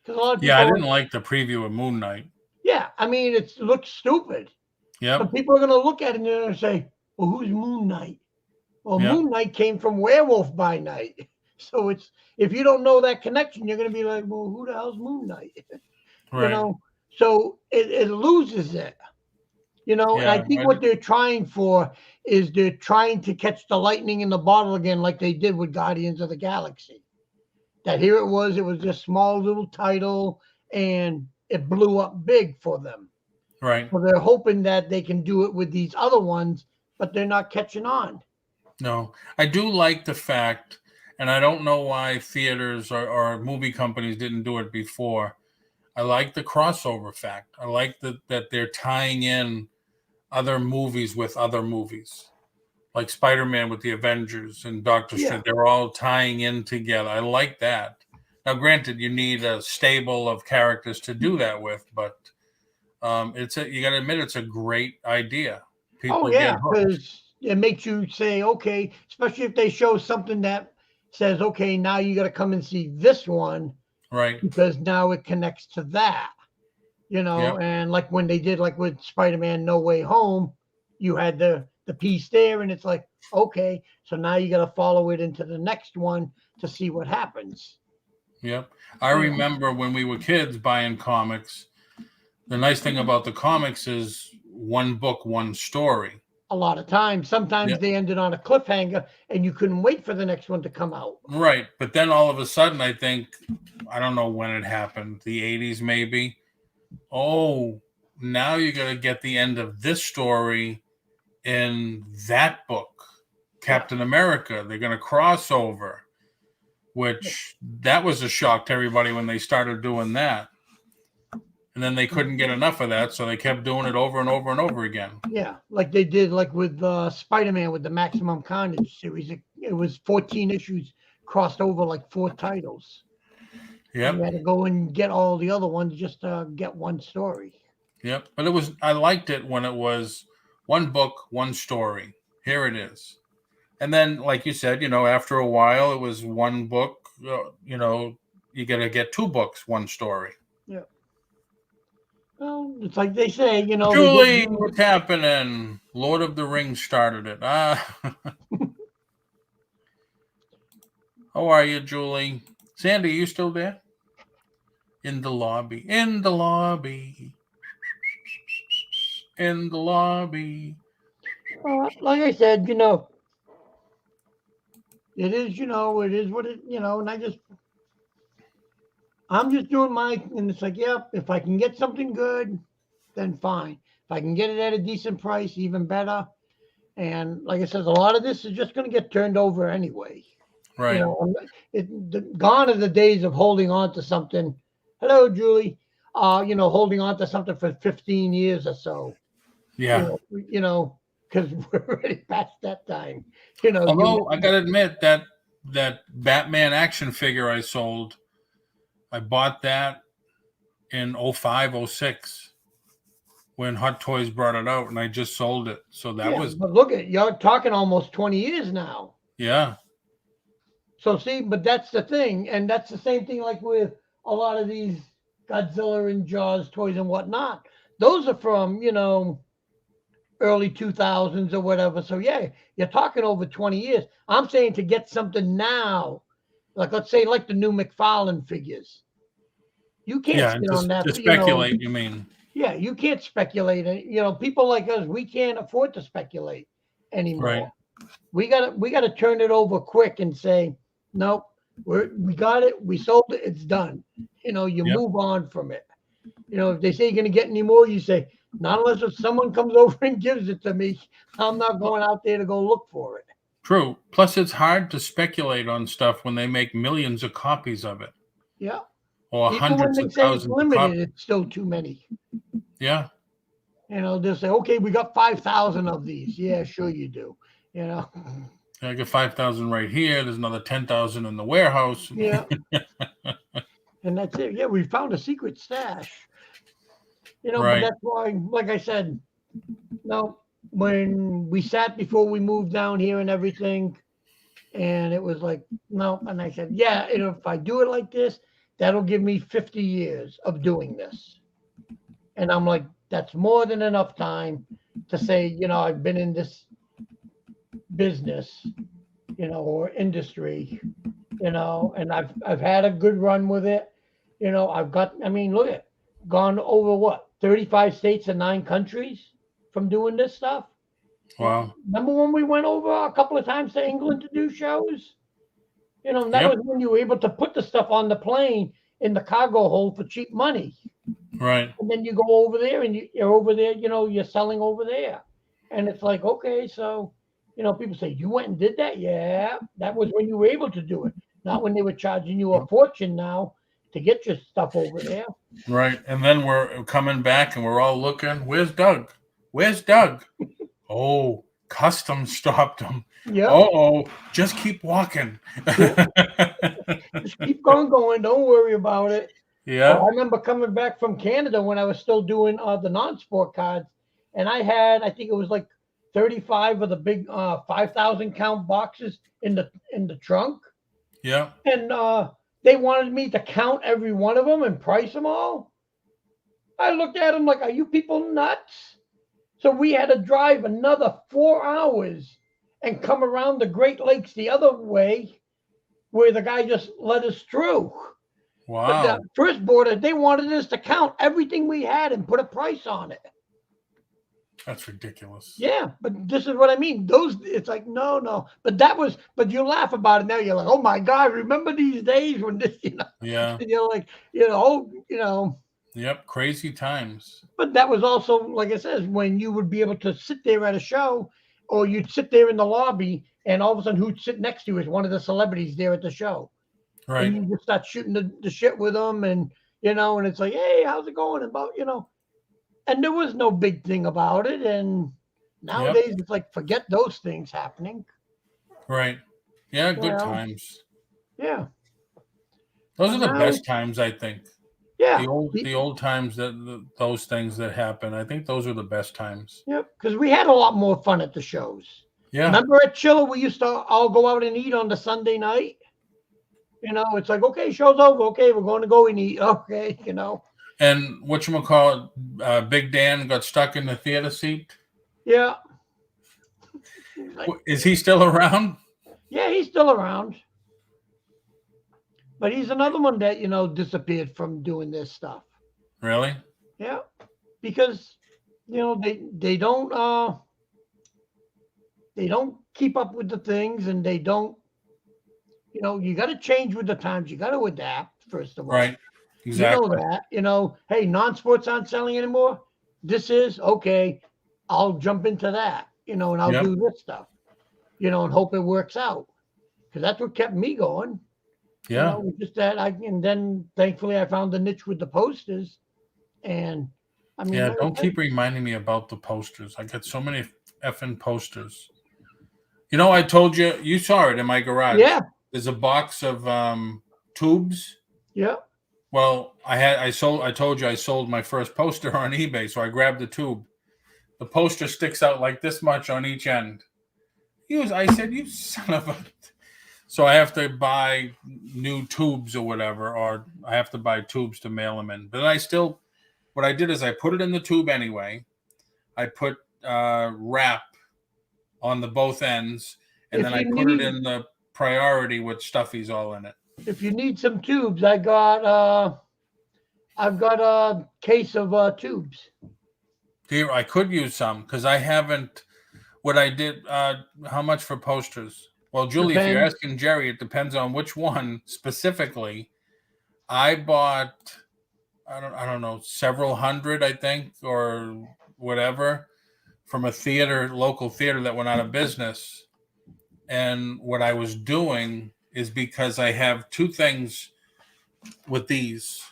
Because a lot of people, I didn't like the preview of Moon Knight. Yeah, I mean, it looks stupid. Yep. But people are going to look at it and they're going to say, well, who's Moon Knight? Well, Yep. Moon Knight came from Werewolf by Night. So if you don't know that connection, you're going to be like, well, who the hell's Moon Knight? Right. So it loses it. And I think what they're trying for is they're trying to catch the lightning in the bottle again, like they did with Guardians of the Galaxy. That here it was just small little title, and it blew up big for them. Right. So they're hoping that they can do it with these other ones, but they're not catching on. No, I do like the fact, and I don't know why theaters or movie companies didn't do it before. I like the crossover fact. I like that they're tying in other movies with other movies, like Spider-Man with the Avengers and Doctor Strange. They're all tying in together. I like that. Now, granted, you need a stable of characters to do that with, but you got to admit it's a great idea. People because it makes you say, okay, especially if they show something that says, okay, now you got to come and see this one. Right. Because now it connects to that, and like when they did, like with Spider-Man No Way Home, you had the piece there, and it's like, okay, so now you got to follow it into the next one to see what happens. Yep. I remember when we were kids buying comics, the nice thing about the comics is one book, one story. A lot of times. Sometimes they ended on a cliffhanger and you couldn't wait for the next one to come out. Right. But then all of a sudden, I think, I don't know when it happened, the 80s maybe. Oh, now you're going to get the end of this story in that book, Captain America. They're going to cross over, which that was a shock to everybody when they started doing that. And then they couldn't get enough of that, so they kept doing it over and over and over again. Yeah, like they did like with Spider-Man with the Maximum Carnage series. It was 14 issues crossed over like 4 titles. Yep. You had to go and get all the other ones just to get one story. Yep. But I liked it when it was one book, one story. Here it is. And then, like you said, after a while, it was one book, you got to get 2 books, one story. Yeah. Well, it's like they say, Julie, what's happening? Lord of the Rings started it. How are you, Julie? Sandy, are you still there? In the lobby. In the lobby. In the lobby. Like I said, it is, it is what it, and I'm just doing and it's like, if I can get something good, then fine. If I can get it at a decent price, even better. And like I said, a lot of this is just going to get turned over anyway. Right. Gone are the days of holding on to something. Hello, Julie. Holding on to something for 15 years or so. Yeah. Because we're already past that time. Although I got to admit that Batman action figure I sold, I bought that in 05, 06 when Hot Toys brought it out, and I just sold it. So that was. But look you're talking almost 20 years now. Yeah. So see, but that's the thing, and that's the same thing like with a lot of these Godzilla and Jaws toys and whatnot. Those are from early 2000s or whatever. So yeah, you're talking over 20 years. I'm saying to get something now. Like, let's say, like the new McFarlane figures. You can't sit on that. To speculate, you mean? Yeah, you can't speculate. People like us, we can't afford to speculate anymore. Right. We gotta turn it over quick and say, nope, we got it, we sold it, it's done. Move on from it. If they say you're gonna get any more, you say, not unless if someone comes over and gives it to me. I'm not going out there to go look for it. True. Plus, it's hard to speculate on stuff when they make millions of copies of it. Yeah. Or Even when hundreds they of say it's thousands of limited, copies. it's still too many. Yeah. They'll say, okay, we got 5,000 of these. Yeah, sure you do. I got 5,000 right here. There's another 10,000 in the warehouse. Yeah. And that's it. Yeah, we found a secret stash. But Right. that's why, like I said, when we sat before we moved down here and everything, and it was like, no. And I said, yeah, if I do it like this, that'll give me 50 years of doing this. And I'm like, that's more than enough time to say, I've been in this business, or industry, and I've had a good run with it. I've got, look at, gone over 35 states and 9 countries from doing this stuff. Wow. Remember when we went over a couple of times to England to do shows? That Yep. was when you were able to put the stuff on the plane in the cargo hold for cheap money. Right. And then you go over there and you're over there, you're selling over there. And it's like, okay, so, people say, you went and did that? Yeah, that was when you were able to do it. Not when they were charging you a fortune now to get your stuff over there. Right. And then we're coming back and we're all looking, where's Doug? Where's Doug? Oh, customs stopped him. Yeah. Oh, just keep walking. Just keep going. Don't worry about it. Yeah. I remember coming back from Canada when I was still doing the non-sport cards, and I had, I think it was like 35 of the big 5,000 count boxes in the trunk. Yeah. And they wanted me to count every one of them and price them all. I looked at them like, are you people nuts? So we had to drive another 4 hours and come around the Great Lakes the other way, where the guy just let us through. Wow. But the first border, they wanted us to count everything we had and put a price on it. That's ridiculous. Yeah, but this is what I mean. It's like, no. But you laugh about it now. You're like, oh my God, remember these days when this, Yeah. And you're like, Yep, crazy times. But that was also, like I said, when you would be able to sit there at a show, or you'd sit there in the lobby, and all of a sudden, who'd sit next to you is one of the celebrities there at the show. Right. And you just start shooting the shit with them, and and it's like, hey, how's it going? About and there was no big thing about it. And nowadays, It's like, forget those things happening. Right. Yeah, good times. Yeah. Those are the best times, I think. Yeah. The old times, those things that happen, I think those are the best times. Yep. Because we had a lot more fun at the shows. Yeah. Remember at Chiller, we used to all go out and eat on the Sunday night? It's like, okay, show's over. Okay, we're going to go and eat. Okay, And whatchamacallit, Big Dan got stuck in the theater seat. Yeah. Is he still around? Yeah, he's still around. But he's another one that, disappeared from doing this stuff. Really? Yeah. Because, they don't keep up with the things, and they don't, you got to change with the times. You got to adapt, first of all. Right. Exactly. That, hey, non-sports aren't selling anymore. This is okay. I'll jump into that, and I'll do this stuff, and hope it works out. Because that's what kept me going. Yeah. Just that and then thankfully I found the niche with the posters. And don't keep reminding me about the posters. I got so many effing posters. I told you saw it in my garage. Yeah. There's a box of tubes. Yeah. Well, I told you I sold my first poster on eBay, so I grabbed the tube. The poster sticks out like this much on each end. I said, you son of a... So I have to buy new tubes or whatever, or I have to buy tubes to mail them in. But what I did is I put it in the tube anyway. I put wrap on the both ends, and then I put it in the priority with stuffies all in it. If you need some tubes, I've got a case of tubes. Here, I could use some because I haven't. What I did, how much for posters? Well, Julie, if you're asking Jerry, it depends on which one specifically. I bought, I don't know, several hundred, I think, or whatever, from a local theater that went out of business. And what I was doing is, because I have two things with these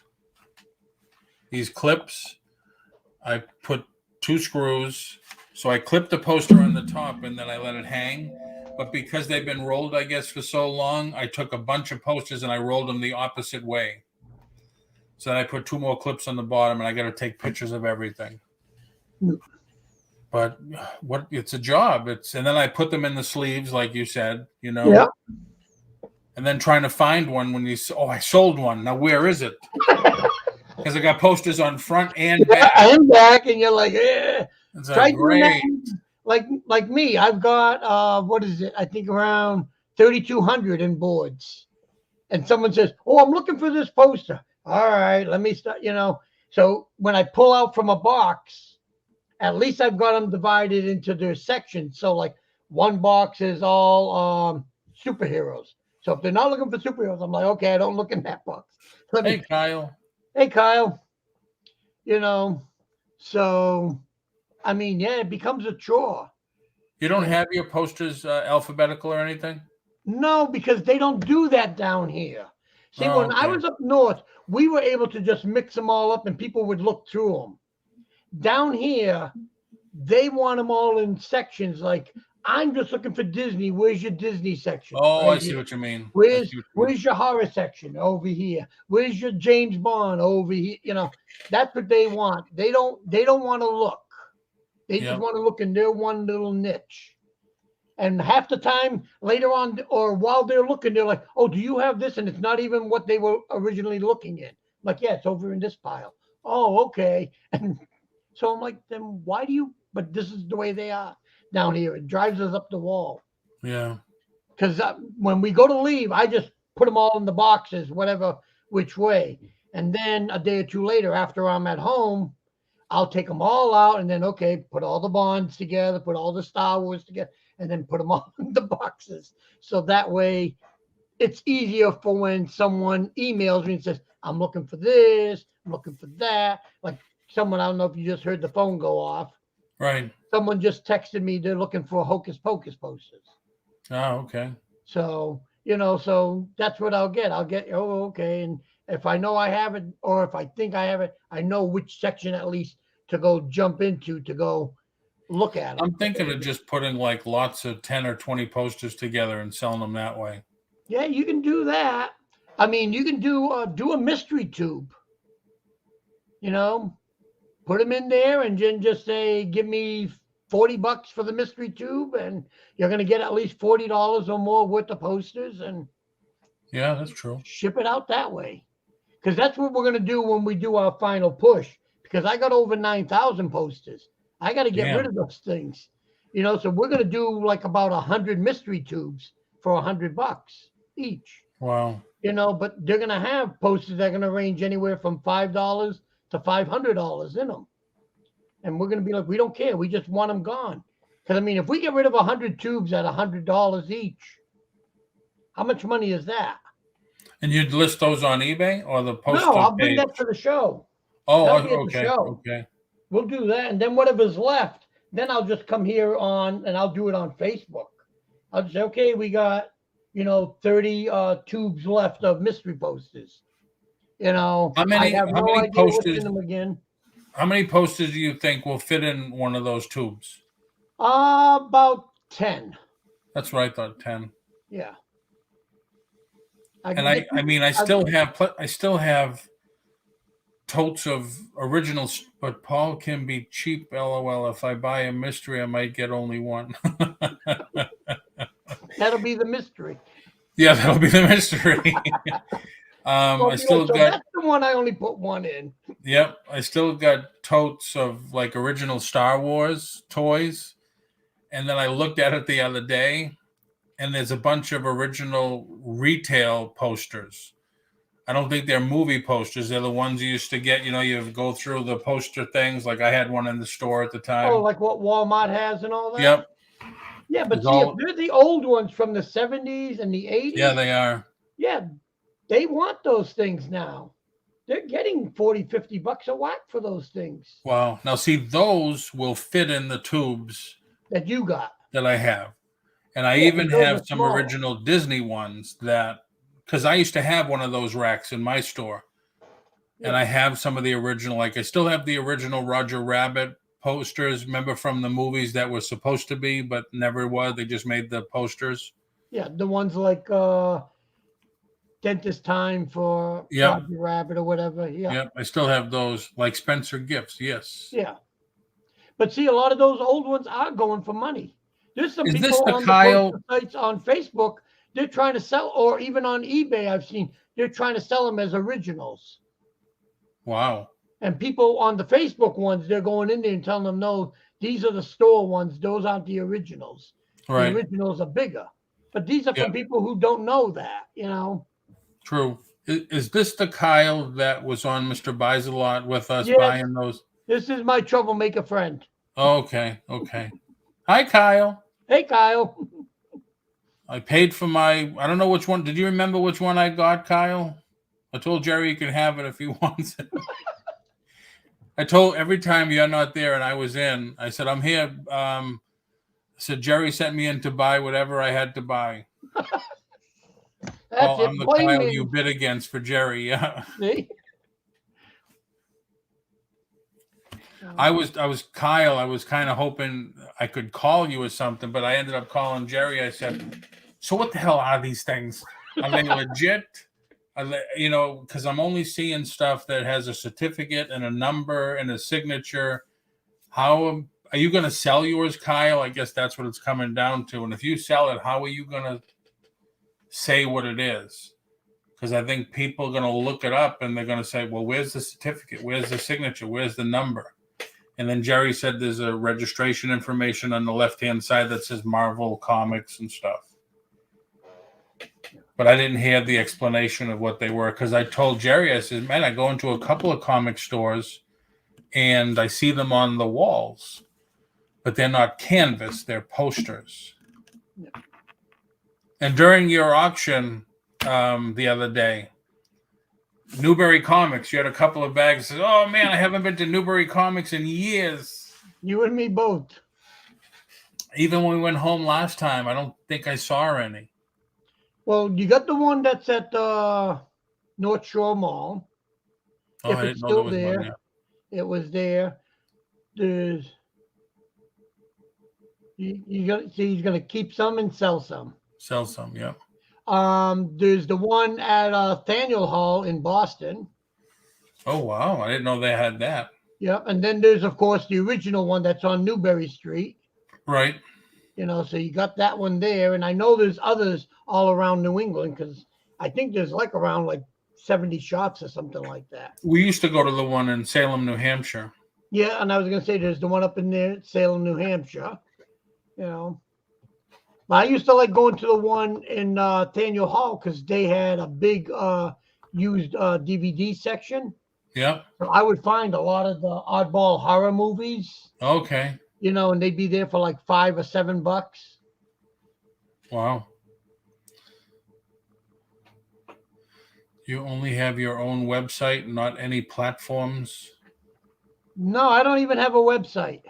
clips, I put two screws. So I clipped the poster on the top and then I let it hang. But because they've been rolled, I guess, for so long, I took a bunch of posters and I rolled them the opposite way. So then I put two more clips on the bottom, and I got to take pictures of everything. But it's a job. And then I put them in the sleeves, like you said, Yeah. And then trying to find one when I sold one. Now where is it? Because I got posters on front and back. And back, and you're like, eh. It's Try doing great. that. Like me, I've got what is it? I think around 3,200 in boards. And someone says, "Oh, I'm looking for this poster." All right, let me start. So when I pull out from a box, at least I've got them divided into their sections. So like one box is all superheroes. So if they're not looking for superheroes, I'm like, okay, I don't look in that box. Hey, Kyle. Hey, Kyle. So I mean, yeah, it becomes a chore. You don't have your posters alphabetical or anything? No, because they don't do that down here. See, when I was up north, we were able to just mix them all up and people would look through them. Down here, they want them all in sections. Like, I'm just looking for Disney. Where's your Disney section? Oh, right I see here. what you mean. Where's your horror section? Over here. Where's your James Bond? Over here. That's what they want. They don't want to look. They just want to look in their one little niche. And half the time later on, or while they're looking, they're like, "Oh, do you have this?" And it's not even what they were originally looking at. I'm like, yeah, it's over in this pile. Oh, okay. And so I'm like, then why do you? But this is the way they are down here. It drives us up the wall. Yeah. Because when we go to leave, I just put them all in the boxes, whatever, which way. And then a day or two later, after I'm at home, I'll take them all out and then, okay, put all the Bonds together, put all the Star Wars together, and then put them all in the boxes. So that way it's easier for when someone emails me and says, "I'm looking for this, I'm looking for that." Like someone, I don't know if you just heard the phone go off. Right. Someone just texted me, they're looking for Hocus Pocus posters. Oh, okay. So, so that's what I'll get. I'll get, oh, okay. And if I know I have it, or if I think I have it, I know which section at least to go jump into to go look at it. I'm thinking of just putting like lots of 10 or 20 posters together and selling them that way. Yeah, you can do that. I mean, you can do a mystery tube. Put them in there and then just say, "Give me $40 for the mystery tube," and you're going to get at least $40 or more worth of posters, and yeah, that's true. Ship it out that way. Because that's what we're going to do when we do our final push. Because I got over 9,000 posters. I got to get rid of those things. So we're going to do like about 100 mystery tubes for $100 each. Wow. But they're going to have posters that are going to range anywhere from $5 to $500 in them. And we're going to be like, we don't care. We just want them gone. Because, I mean, if we get rid of 100 tubes at $100 each, how much money is that? And you'd list those on eBay or the poster No, I'll bring page? that to the show. Oh, okay. Okay. We'll do that. And then whatever's left, then I'll just come here and I'll do it on Facebook. I'll just say, okay, we got, 30 tubes left of mystery posters. How many, I have no idea what's in them again. How many posters do you think will fit in one of those tubes? About 10. That's what I thought, 10. Yeah. I still have totes of originals, but Paul can be cheap. LOL. If I buy a mystery, I might get only one. That'll be the mystery. Yeah, that'll be the mystery. That's the one I only put one in. Yep, I still got totes of like original Star Wars toys, and then I looked at it the other day, and there's a bunch of original retail posters. I don't think they're movie posters. They're the ones you used to get. You go through the poster things. Like I had one in the store at the time. Oh, like what Walmart has and all that? Yep. Yeah, but if they're the old ones from the 70s and the 80s. Yeah, they are. Yeah, they want those things now. They're getting $40-50 a whack for those things. Wow. Now, see, those will fit in the tubes that you got. That I have. And I Yeah, even those have are some small. original Disney ones that, because I used to have one of those racks in my store. And Yeah. I have some of the original, like I still have the original Roger Rabbit posters. Remember from the movies that were supposed to be, but never was. They just made the posters. Yeah, the ones like Dentist Time for Yep. Roger Rabbit or whatever. Yeah. Yep. I still have those, like Spencer Gifts. Yes. Yeah. But see, a lot of those old ones are going for money. There's some Is this people the on the Kyle? poster sites on Facebook, they're trying to sell, or even on eBay, I've seen, they're trying to sell them as originals. Wow. And people on the Facebook ones, they're going in there and telling them, no, these are the store ones. Those aren't the originals. Right. The originals are bigger. But these are from Yep. people who don't know that, you know. True. Is this the Kyle that was on Mr. Buys a Lot with us Yes. buying those? This is my troublemaker friend. Okay. Okay. Hi, Kyle. Hey, Kyle. I paid for my, I don't know which one. Did you remember which one I got, Kyle? I told Jerry you can have it if he wants it. I told every time you're not there and I was in, I said, I'm here. I said, Jerry sent me in to buy whatever I had to buy. That's it. I'm the Blame Kyle me. you bid against for Jerry. Yeah. See? I was Kyle. I was kind of hoping I could call you or something, but I ended up calling Jerry. I said, so what the hell are these things? Are they legit? You know, because I'm only seeing stuff that has a certificate and a number and a signature. How are you going to sell yours, Kyle? I guess that's what it's coming down to. And if you sell it, how are you going to say what it is? Because I think people are going to look it up and they're going to say, well, where's the certificate? Where's the signature? Where's the number? And then Jerry said there's a registration information on the left-hand side that says Marvel Comics and stuff. But I didn't hear the explanation of what they were because I told Jerry, I said, man, I go into a couple of comic stores and I see them on the walls, but they're not canvas, they're posters. Yeah. And during your auction the other day, Newbury Comics, you had a couple of bags. Said, oh, man, I haven't been to Newbury Comics in years. You and me both. Even when we went home last time, I don't think I saw any. Well, you got the one that's at North Shore Mall. Oh, If I it's didn't know still there was there, one, yeah. it was there. There's you got see he's gonna keep some and sell some. Sell some, yeah. There's the one at Thaniel Hall in Boston. Oh, wow. I didn't know they had that. Yep, and then there's of course the original one that's on Newbury Street. Right. You know, so you got that one there, and I know there's others all around New England because I think there's like around like 70 shops or something like that. We used to go to the one in Salem, New Hampshire. Yeah, and I was gonna say there's the one up in there, Salem, New Hampshire. You know, but I used to like going to the one in Thaniel Hall because they had a big used DVD section. Yep. So I would find a lot of the oddball horror movies. Okay. You know, and they'd be there for like $5 or $7. Wow. You only have your own website, not any platforms? No, I don't even have a website.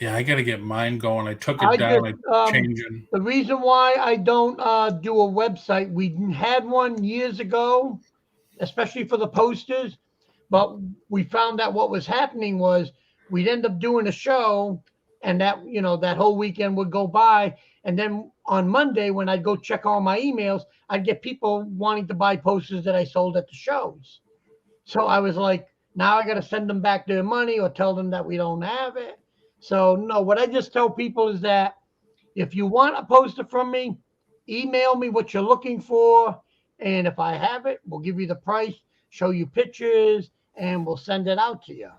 Yeah, I got to get mine going. I took it down. I changed it. The reason why I don't do a website, we had one years ago, especially for the posters, but we found that what was happening was we'd end up doing a show and that, you know, that whole weekend would go by. And then on Monday, when I'd go check all my emails, I'd get people wanting to buy posters that I sold at the shows. So I was like, now I got to send them back their money or tell them that we don't have it. So no, what I just tell people is that if you want a poster from me, email me what you're looking for. And if I have it, we'll give you the price, show you pictures, and we'll send it out to you.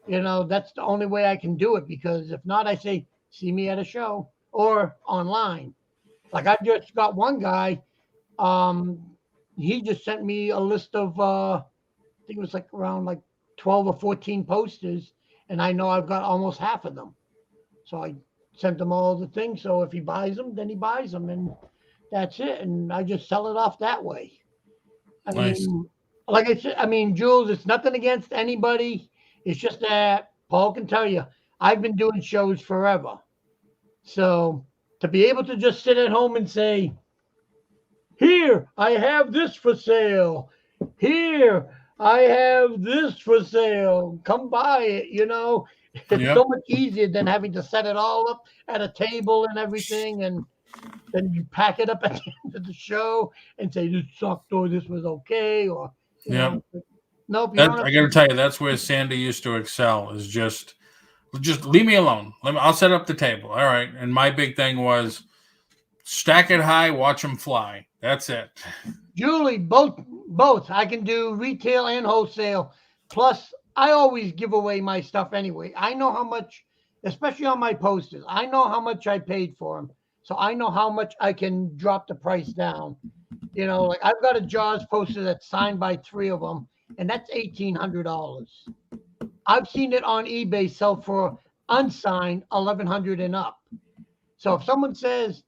You know, that's the only way I can do it because if not, I say, see me at a show or online. Like I just got one guy, he just sent me a list of, I think it was like around like 12 or 14 posters. And I know I've got almost half of them. So I sent him all the things. So if he buys them, then he buys them. And that's it. And I just sell it off that way. I mean, like I said, Jules, it's nothing against anybody. It's just that Paul can tell you, I've been doing shows forever. So to be able to just sit at home and say, here, I have this for sale. Here, I have this for sale. Come buy it, you know. It's Yep. so much easier than having to set it all up at a table and everything, and then you pack it up at the end of the show and say this sucked or this was okay, or you Yep. know. Nope, you That, don't have I got to to. tell you, that's where Sandy used to excel. Is just leave me alone. I'll set up the table. All right. And my big thing was stack it high, watch them fly. That's it. Julie, both. I can do retail and wholesale. Plus, I always give away my stuff anyway. I know how much, especially on my posters. I know how much I paid for them, so I know how much I can drop the price down. You know, like I've got a Jaws poster that's signed by 3 of them, and that's $1,800. I've seen it on eBay sell for unsigned $1,100 and up. So if someone says,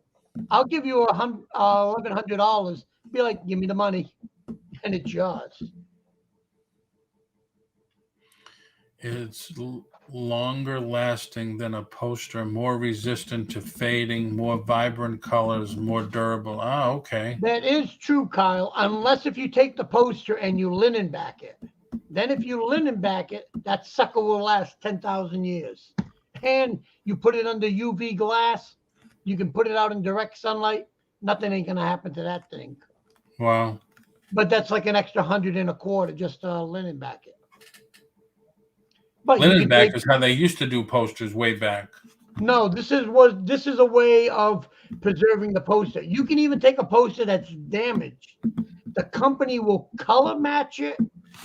"I'll give you $1,100," be like, "Give me the money," and it's yours. It's longer lasting than a poster, more resistant to fading, more vibrant colors, more durable. Ah, okay. That is true, Kyle, unless if you take the poster and you linen back it. Then if you linen back it, that sucker will last 10,000 years. And you put it under UV glass, you can put it out in direct sunlight, nothing ain't going to happen to that thing. Wow. But that's like an extra 100 and a quarter just to linen back it. But you Linen can back take, is how they used to do posters way back. no, this is a way of preserving the poster. You can even take a poster that's damaged. The company will color match it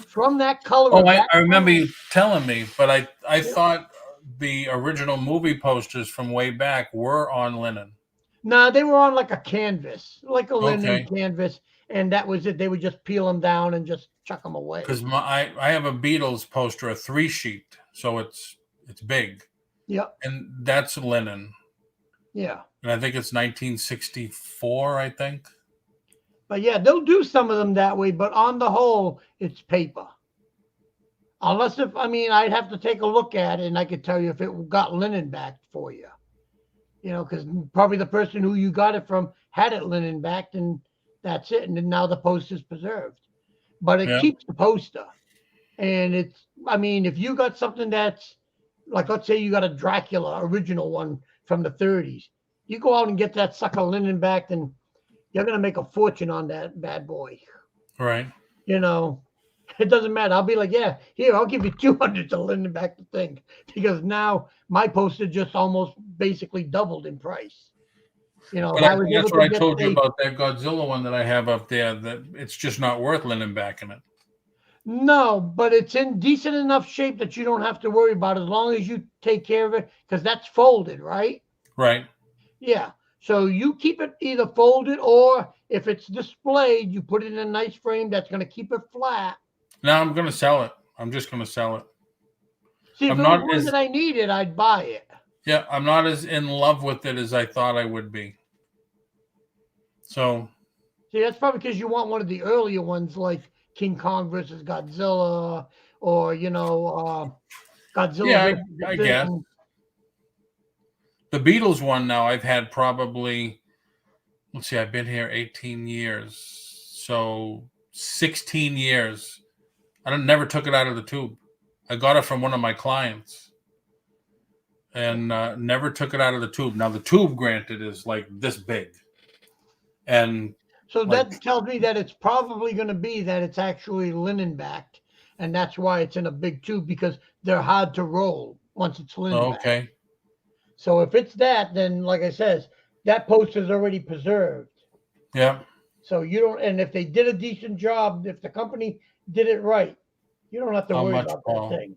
from that color. Oh, of that I remember color. you telling me, but I thought the original movie posters from way back were on linen. No, they were on like a canvas, like a linen Okay. canvas, and that was it. They would just peel them down and just chuck them away. Because I have a Beatles poster, a 3-sheet, so it's big, Yep. and that's linen, Yeah. and I think it's 1964. I think. But yeah, they'll do some of them that way, but on the whole, it's paper. Unless if, I mean, I'd have to take a look at it and I could tell you if it got linen back for you. You know, because probably the person who you got it from had it linen backed, and that's it. And then now the poster's preserved. But it Yeah. keeps the poster. And it's, I mean, if you got something that's like, let's say you got a Dracula original one from the 30s, you go out and get that sucker linen backed, and you're going to make a fortune on that bad boy. Right. You know, it doesn't matter. I'll be like, yeah, here, I'll give you 200 to linen back the thing, because now my poster just almost basically doubled in price. You know, But if I was able that's to what I get told you about that Godzilla one that I have up there. That it's just not worth linen backing it. No, but it's in decent enough shape that you don't have to worry about it as long as you take care of it, because that's folded, right? Right. Yeah. So you keep it either folded, or if it's displayed, you put it in a nice frame that's going to keep it flat. Now I'm going to sell it. I'm just going to sell it. See, if I'm it not was one as- that I needed, I'd buy it. Yeah, I'm not as in love with it as I thought I would be. So, See, that's probably because you want one of the earlier ones, like King Kong versus Godzilla, or Godzilla. yeah, versus the I thing. guess. The Beatles one now I've had probably, let's see, I've been here 18 years. So 16 years. I never took it out of the tube. I got it from one of my clients and never took it out of the tube. Now the tube, granted, is like this big. And So that tells me that it's probably going to be that it's actually linen backed, and that's why it's in a big tube, because they're hard to roll once it's linen backed. okay. So if it's that, then like I says, that poster's already preserved. Yeah. So you don't, and if they did a decent job, if the company did it right, you don't have to How worry much, about Paul? that thing.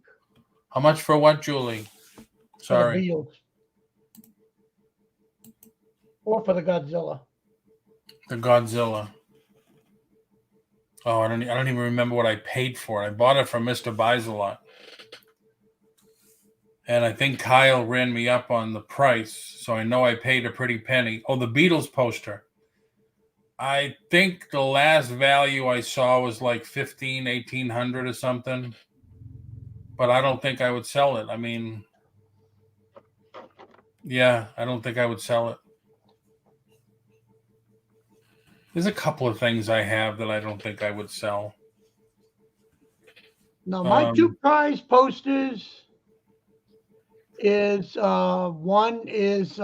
How much for what, Julie? For the Sorry. Beatles. Or for the Godzilla. The Godzilla. Oh, I don't even remember what I paid for it. I bought it from Mr. Buys a Lot. And I think Kyle ran me up on the price, so I know I paid a pretty penny. Oh, the Beatles poster. I think the last value I saw was like $1,800 or something. But I don't think I would sell it. I mean, yeah, I don't think I would sell it. There's a couple of things I have that I don't think I would sell. No, my two prize posters is one is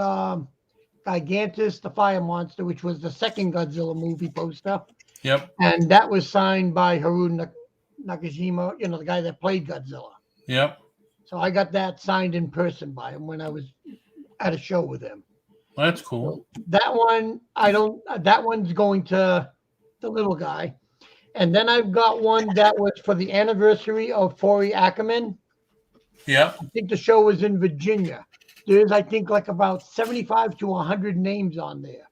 Gigantus the Fire Monster, which was the second Godzilla movie poster. Yep. And that was signed by Haru Nakajima, you know, the guy that played Godzilla. Yep. So I got that signed in person by him when I was at a show with him. Well, that's cool. So that one, that one's going to the little guy. And then I've got one that was for the anniversary of Forey Ackerman. Yep. I think the show was in Virginia. There's, I think, like about 75 to 100 names on there.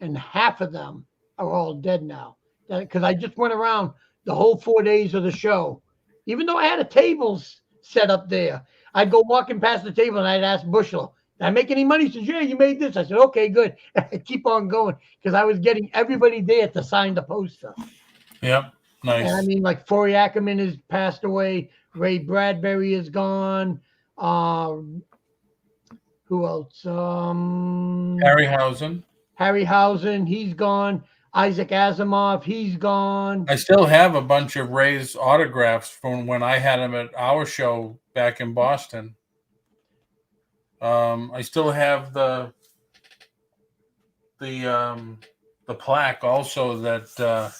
And half of them are all dead now. Because I just went around the whole 4 days of the show. Even though I had a table set up there, I'd go walking past the table and I'd ask Bushel, did I make any money? He says, yeah, you made this. I said, okay, good. I keep on going because I was getting everybody there to sign the poster. Yep. Nice. And I mean, like Forey Ackerman has passed away. Ray Bradbury is gone. Who else? Harryhausen. Harryhausen, he's gone. Isaac Asimov, he's gone. I still have a bunch of Ray's autographs from when I had him at our show back in Boston. I still have the plaque also that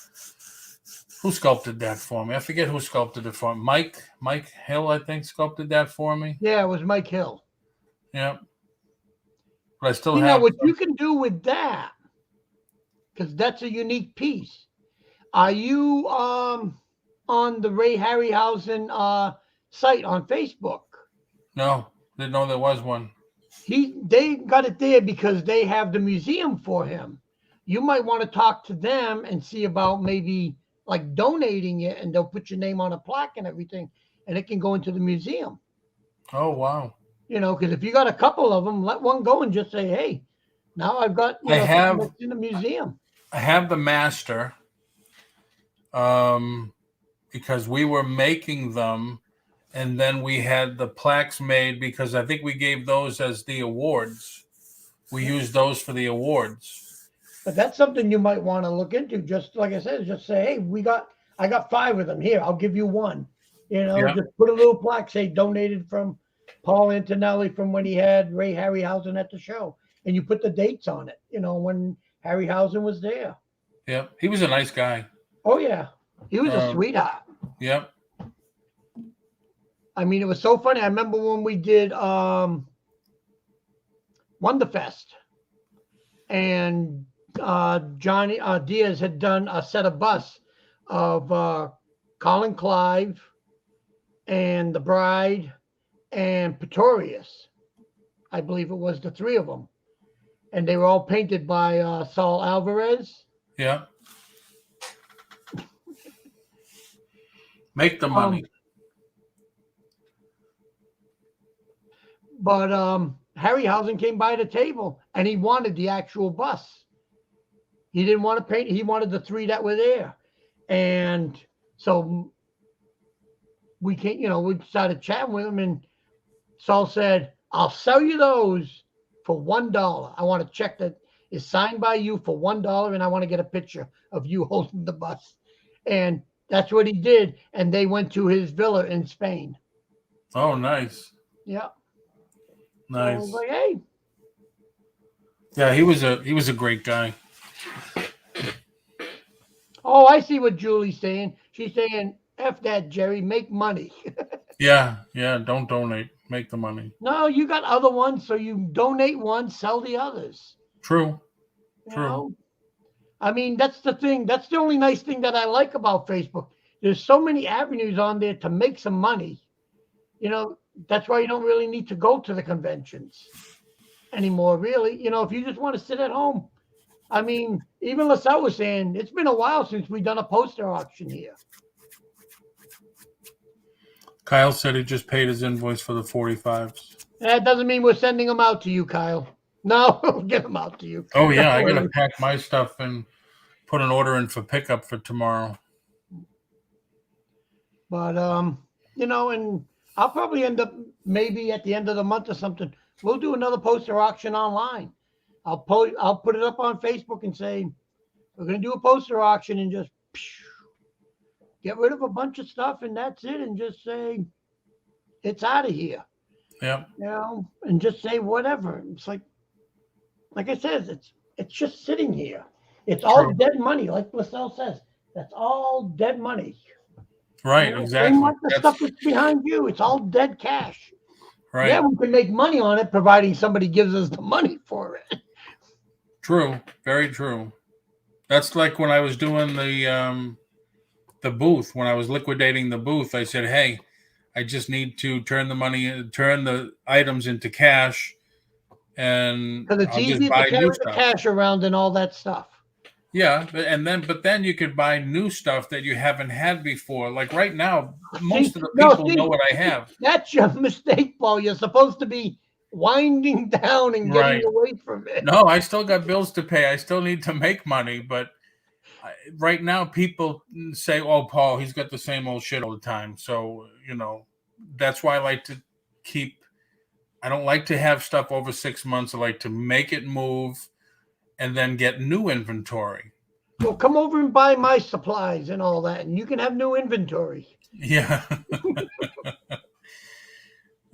who sculpted that for me? I forget who sculpted it for me. Mike Hill, I think, sculpted that for me. Yeah, it was Mike Hill. Yep. But I still You have know what you can do with that, because that's a unique piece. Are you on the Ray Harryhausen site on Facebook? No, didn't know there was one. They got it there because they have the museum for him. You might want to talk to them and see about maybe like donating it, and they'll put your name on a plaque and everything, and it can go into the museum. Oh, wow. You know, because if you got a couple of them, let one go and just say, hey, now I've got in the museum. I have the master because we were making them, and then we had the plaques made because I think we gave those as the awards. We used those for the awards. But that's something you might want to look into. Just like I said, just say, hey, I got 5 of them here. I'll give you one. You know, Yeah. Just put a little plaque, say donated from Paul Antonelli from when he had Ray Harryhausen at the show. And you put the dates on it, you know, when Harryhausen was there. Yeah, he was a nice guy. Oh, yeah. He was a sweetheart. Yep. I mean, it was so funny. I remember when we did Wonderfest, and Johnny Diaz had done a set of busts of Colin Clive and the Bride and Pretorius. I believe it was the 3 of them. And they were all painted by Saul Alvarez. Yeah. Make the money. But Harryhausen came by the table and he wanted the actual bus. He didn't want to paint. He wanted the 3 that were there. And so we started chatting with him, and Saul said, I'll sell you those for $1. I want a check that is signed by you for $1, and I want to get a picture of you holding the bus. And that's what he did. And they went to his villa in Spain. Oh, nice. Yeah. Nice. So I was like, hey. Yeah, he was a great guy. Oh, I see what Julie's saying. She's saying, F that, Jerry, make money. Yeah, don't donate. Make the money. No, you got other ones, so you donate one, sell the others. True. You know? I mean, that's the thing. That's the only nice thing that I like about Facebook. There's so many avenues on there to make some money. You know, that's why you don't really need to go to the conventions anymore, really. You know, if you just want to sit at home. I mean, even LaSalle was saying, it's been a while since we've done a poster auction here. Kyle said he just paid his invoice for the 45s. That doesn't mean we're sending them out to you, Kyle. No, we'll get them out to you. Oh, yeah, I got to pack my stuff and put an order in for pickup for tomorrow. But, you know, and I'll probably end up maybe at the end of the month or something. We'll do another poster auction online. I'll put it up on Facebook and say, We're going to do a poster auction and just get rid of a bunch of stuff, and that's it, and just say it's out of here. Yeah. You know, and just say whatever. It's like I said, it's just sitting here. It's all dead money, like LaSalle says. That's all dead money. Right, You know, exactly. same like the stuff that's behind you. It's all dead cash. Right. Yeah, we can make money on it, providing somebody gives us the money for it. True. Very true. That's like when I was doing the booth, when I was liquidating the booth, I said, hey, I just need to turn the items into cash, and Because it's I'll just easy to buy carry new the stuff. cash around and all that stuff. Yeah, but then you could buy new stuff that you haven't had before. Like right now, most of the people know what I have. That's your mistake, Paul. You're supposed to be winding down and getting away from it. No, I still got bills to pay. I still need to make money, but right now people say, "Oh, Paul, he's got the same old shit all the time." So, that's why I like to I don't like to have stuff over 6 months. I like to make it move and then get new inventory. Well, come over and buy my supplies and all that, and you can have new inventory. Yeah.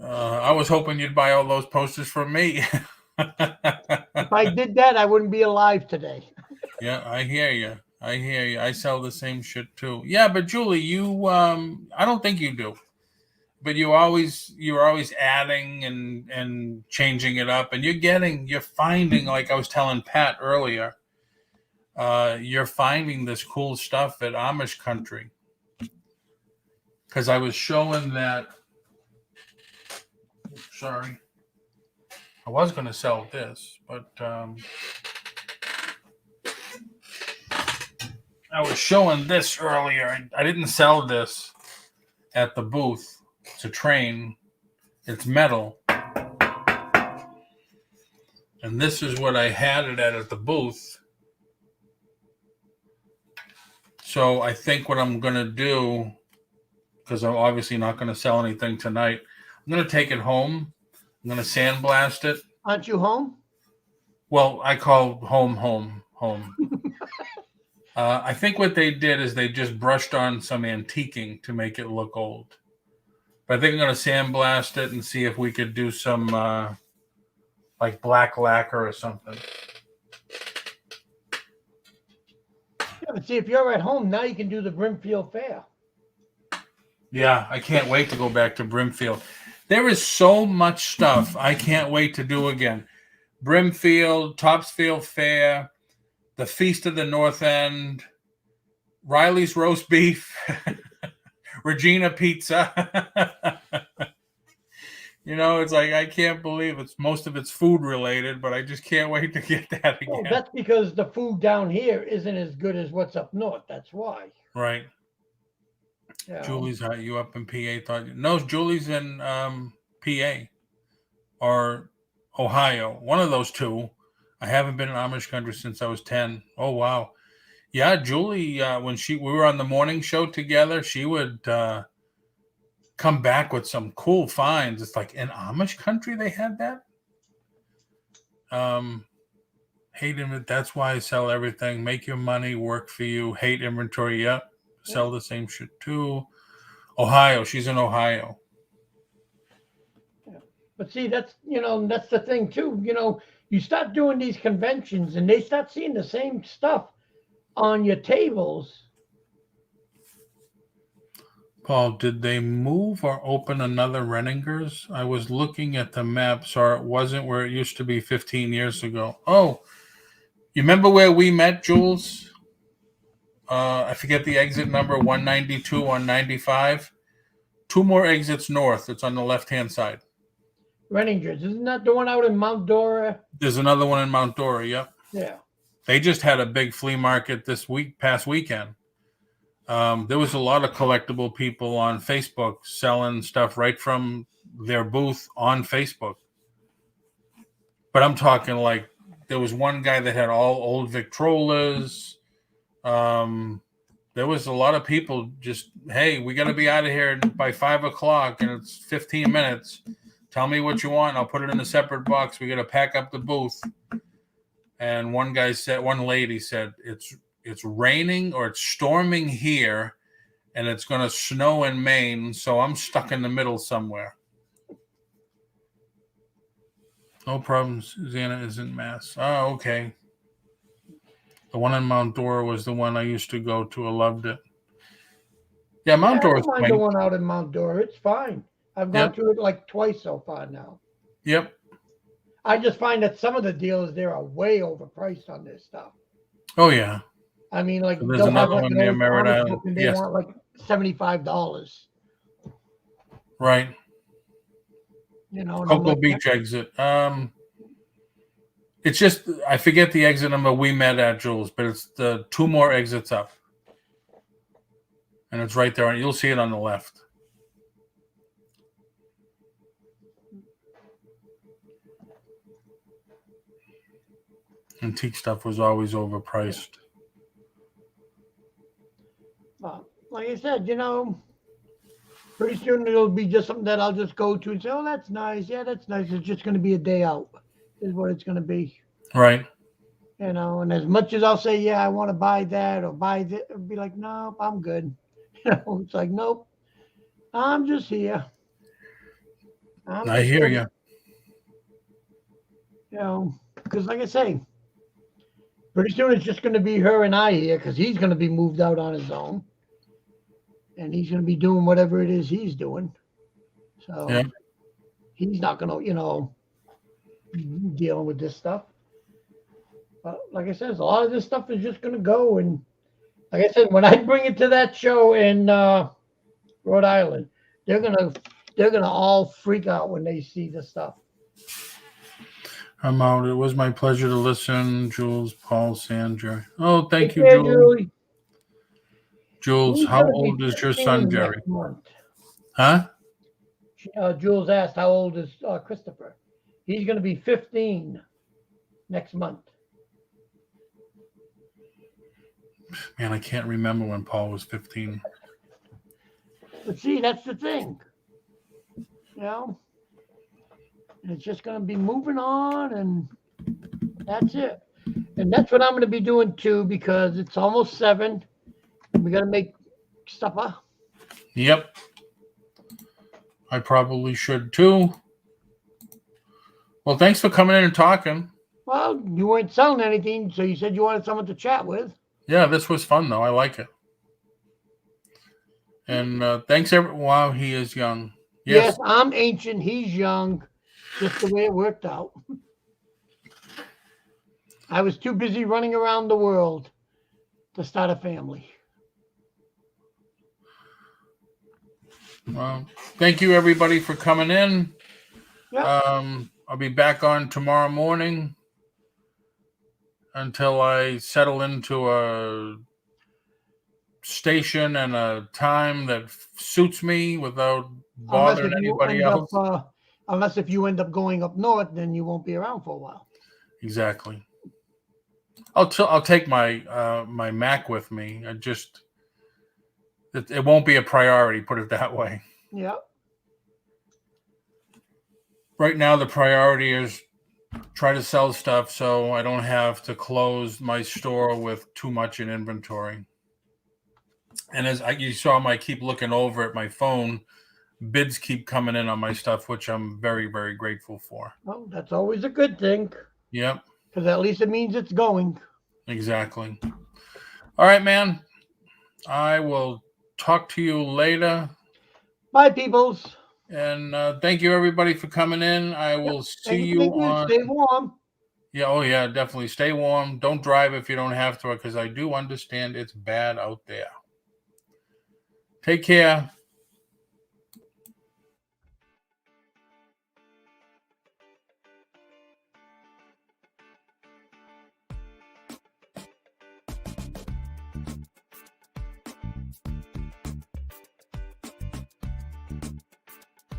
I was hoping you'd buy all those posters from me. If I did that, I wouldn't be alive today. Yeah, I hear you. I sell the same shit too. Yeah, but Julie, you I don't think you do. But you're always adding and changing it up, and you're finding, like I was telling Pat earlier, you're finding this cool stuff at Amish country. Because I was showing that. Sorry, I was going to sell this, but I was showing this earlier. I didn't sell this at the booth. It's a train. It's metal. And this is what I had it at the booth. So I think what I'm going to do, because I'm obviously not going to sell anything tonight, I'm going to take it home. I'm going to sandblast it. Aren't you home? Well, I call home. I think what they did is they just brushed on some antiquing to make it look old. But I think I'm going to sandblast it and see if we could do some like black lacquer or something. Yeah, but see, if you're at home, now you can do the Brimfield Fair. Yeah, I can't wait to go back to Brimfield. There is so much stuff I can't wait to do again. Brimfield, Topsfield Fair, the Feast of the North End, Riley's Roast Beef, Regina Pizza. It's like I can't believe most of it's food related, but I just can't wait to get that again. Well, that's because the food down here isn't as good as what's up north. That's why. Right. Yeah. Julie's you up in PA? No, Julie's in PA or Ohio. One of those two. I haven't been in Amish country since I was 10. Oh wow. Yeah, Julie, when we were on the morning show together, she would come back with some cool finds. It's like in Amish country they had that. Hate inventory. That's why I sell everything. Make your money work for you. Hate inventory. Yep. Sell the same shit too. Ohio. She's in Ohio. Yeah. But see, that's the thing too. You start doing these conventions and they start seeing the same stuff on your tables. Paul, did they move or open another Renninger's? I was looking at the map, so it wasn't where it used to be 15 years ago. Oh, you remember where we met, Jules? I forget the exit number, 192 on 95. 2 more exits north. It's on the left-hand side. Renninger's. Isn't that the one out in Mount Dora? There's another one in Mount Dora, yep. Yeah. They just had a big flea market past weekend. There was a lot of collectible people on Facebook selling stuff right from their booth on Facebook. But I'm talking like there was one guy that had all old Victrolas. There was a lot of people just, hey, we got to be out of here by 5 o'clock and it's 15 minutes. Tell me what you want. I'll put it in a separate box. We got to pack up the booth. And one lady said, it's raining or it's storming here, and it's going to snow in Maine, so I'm stuck in the middle somewhere. No problems. Susanna is in Mass. Oh, okay. The one in Mount Dora was the one I used to go to. I loved it. Yeah, Mount I Dora's don't mind the one out in Mount Dora. It's fine. I've gone through it like twice so far now. Yep. I just find that some of the dealers there are way overpriced on this stuff. Oh, yeah. I mean, like, So there's they'll have another like one an near old Merritt comic Island. book and they Yes. want like $75. Right. You know, and I'm Cocoa like, Beach exit. It's just, I forget the exit number we met at, Jules, but it's the 2 more exits up. And it's right there, and you'll see it on the left. Antique stuff was always overpriced. like I said, you know, pretty soon it'll be just something that I'll just go to and say, oh, that's nice. Yeah, that's nice. It's just going to be a day out is what it's going to be. Right. You know, and as much as I'll say, yeah, I want to buy that or buy this, it'll be like, nope, I'm good. You know, it's like, nope, I'm just here. I hear you. You know, because like I say, pretty soon it's just going to be her and I here because he's going to be moved out on his own. And he's going to be doing whatever it is he's doing. So Yeah. he's not going to, you know, dealing with this stuff. But like I said, a lot of this stuff is just going to go. And like I said, when I bring it to that show in Rhode Island, they're gonna all freak out when they see the stuff. I'm out. It was my pleasure to listen, Jules, Paul, Sandra. Oh, thank Take you, care, Jules. Julie. Jules, He's how gonna be old is your 15 son, Jerry? next month. Huh? Jules asked, how old is Christopher? He's going to be 15 next month. Man, I can't remember when Paul was 15. But see, that's the thing. You know? And it's just going to be moving on, and that's it. And that's what I'm going to be doing, too, because it's almost 7, and we got to make supper. Yep. I probably should, too. Well, thanks for coming in and talking. Well, you weren't selling anything, so you said you wanted someone to chat with. Yeah, this was fun, though. I like it. And thanks, everyone. Wow, he is young. Yes, I'm ancient. He's young. Just the way it worked out. I was too busy running around the world to start a family. Well, thank you, everybody, for coming in. Yep. I'll be back on tomorrow morning until I settle into a station and a time that suits me without bothering anybody else. Unless if you end up going up north, then you won't be around for a while. Exactly. I'll take my my Mac with me. It won't be a priority, put it that way. Yeah. Right now, the priority is try to sell stuff so I don't have to close my store with too much in inventory. And as you saw, I keep looking over at my phone. Bids keep coming in on my stuff, which I'm very, very grateful for. Well, that's always a good thing. Yep. Because at least it means it's going. Exactly. All right, man. I will talk to you later. Bye, peoples. And thank you, everybody, for coming in. I will see you on. Stay warm. Yeah, oh, yeah, definitely. Stay warm. Don't drive if you don't have to, because I do understand it's bad out there. Take care.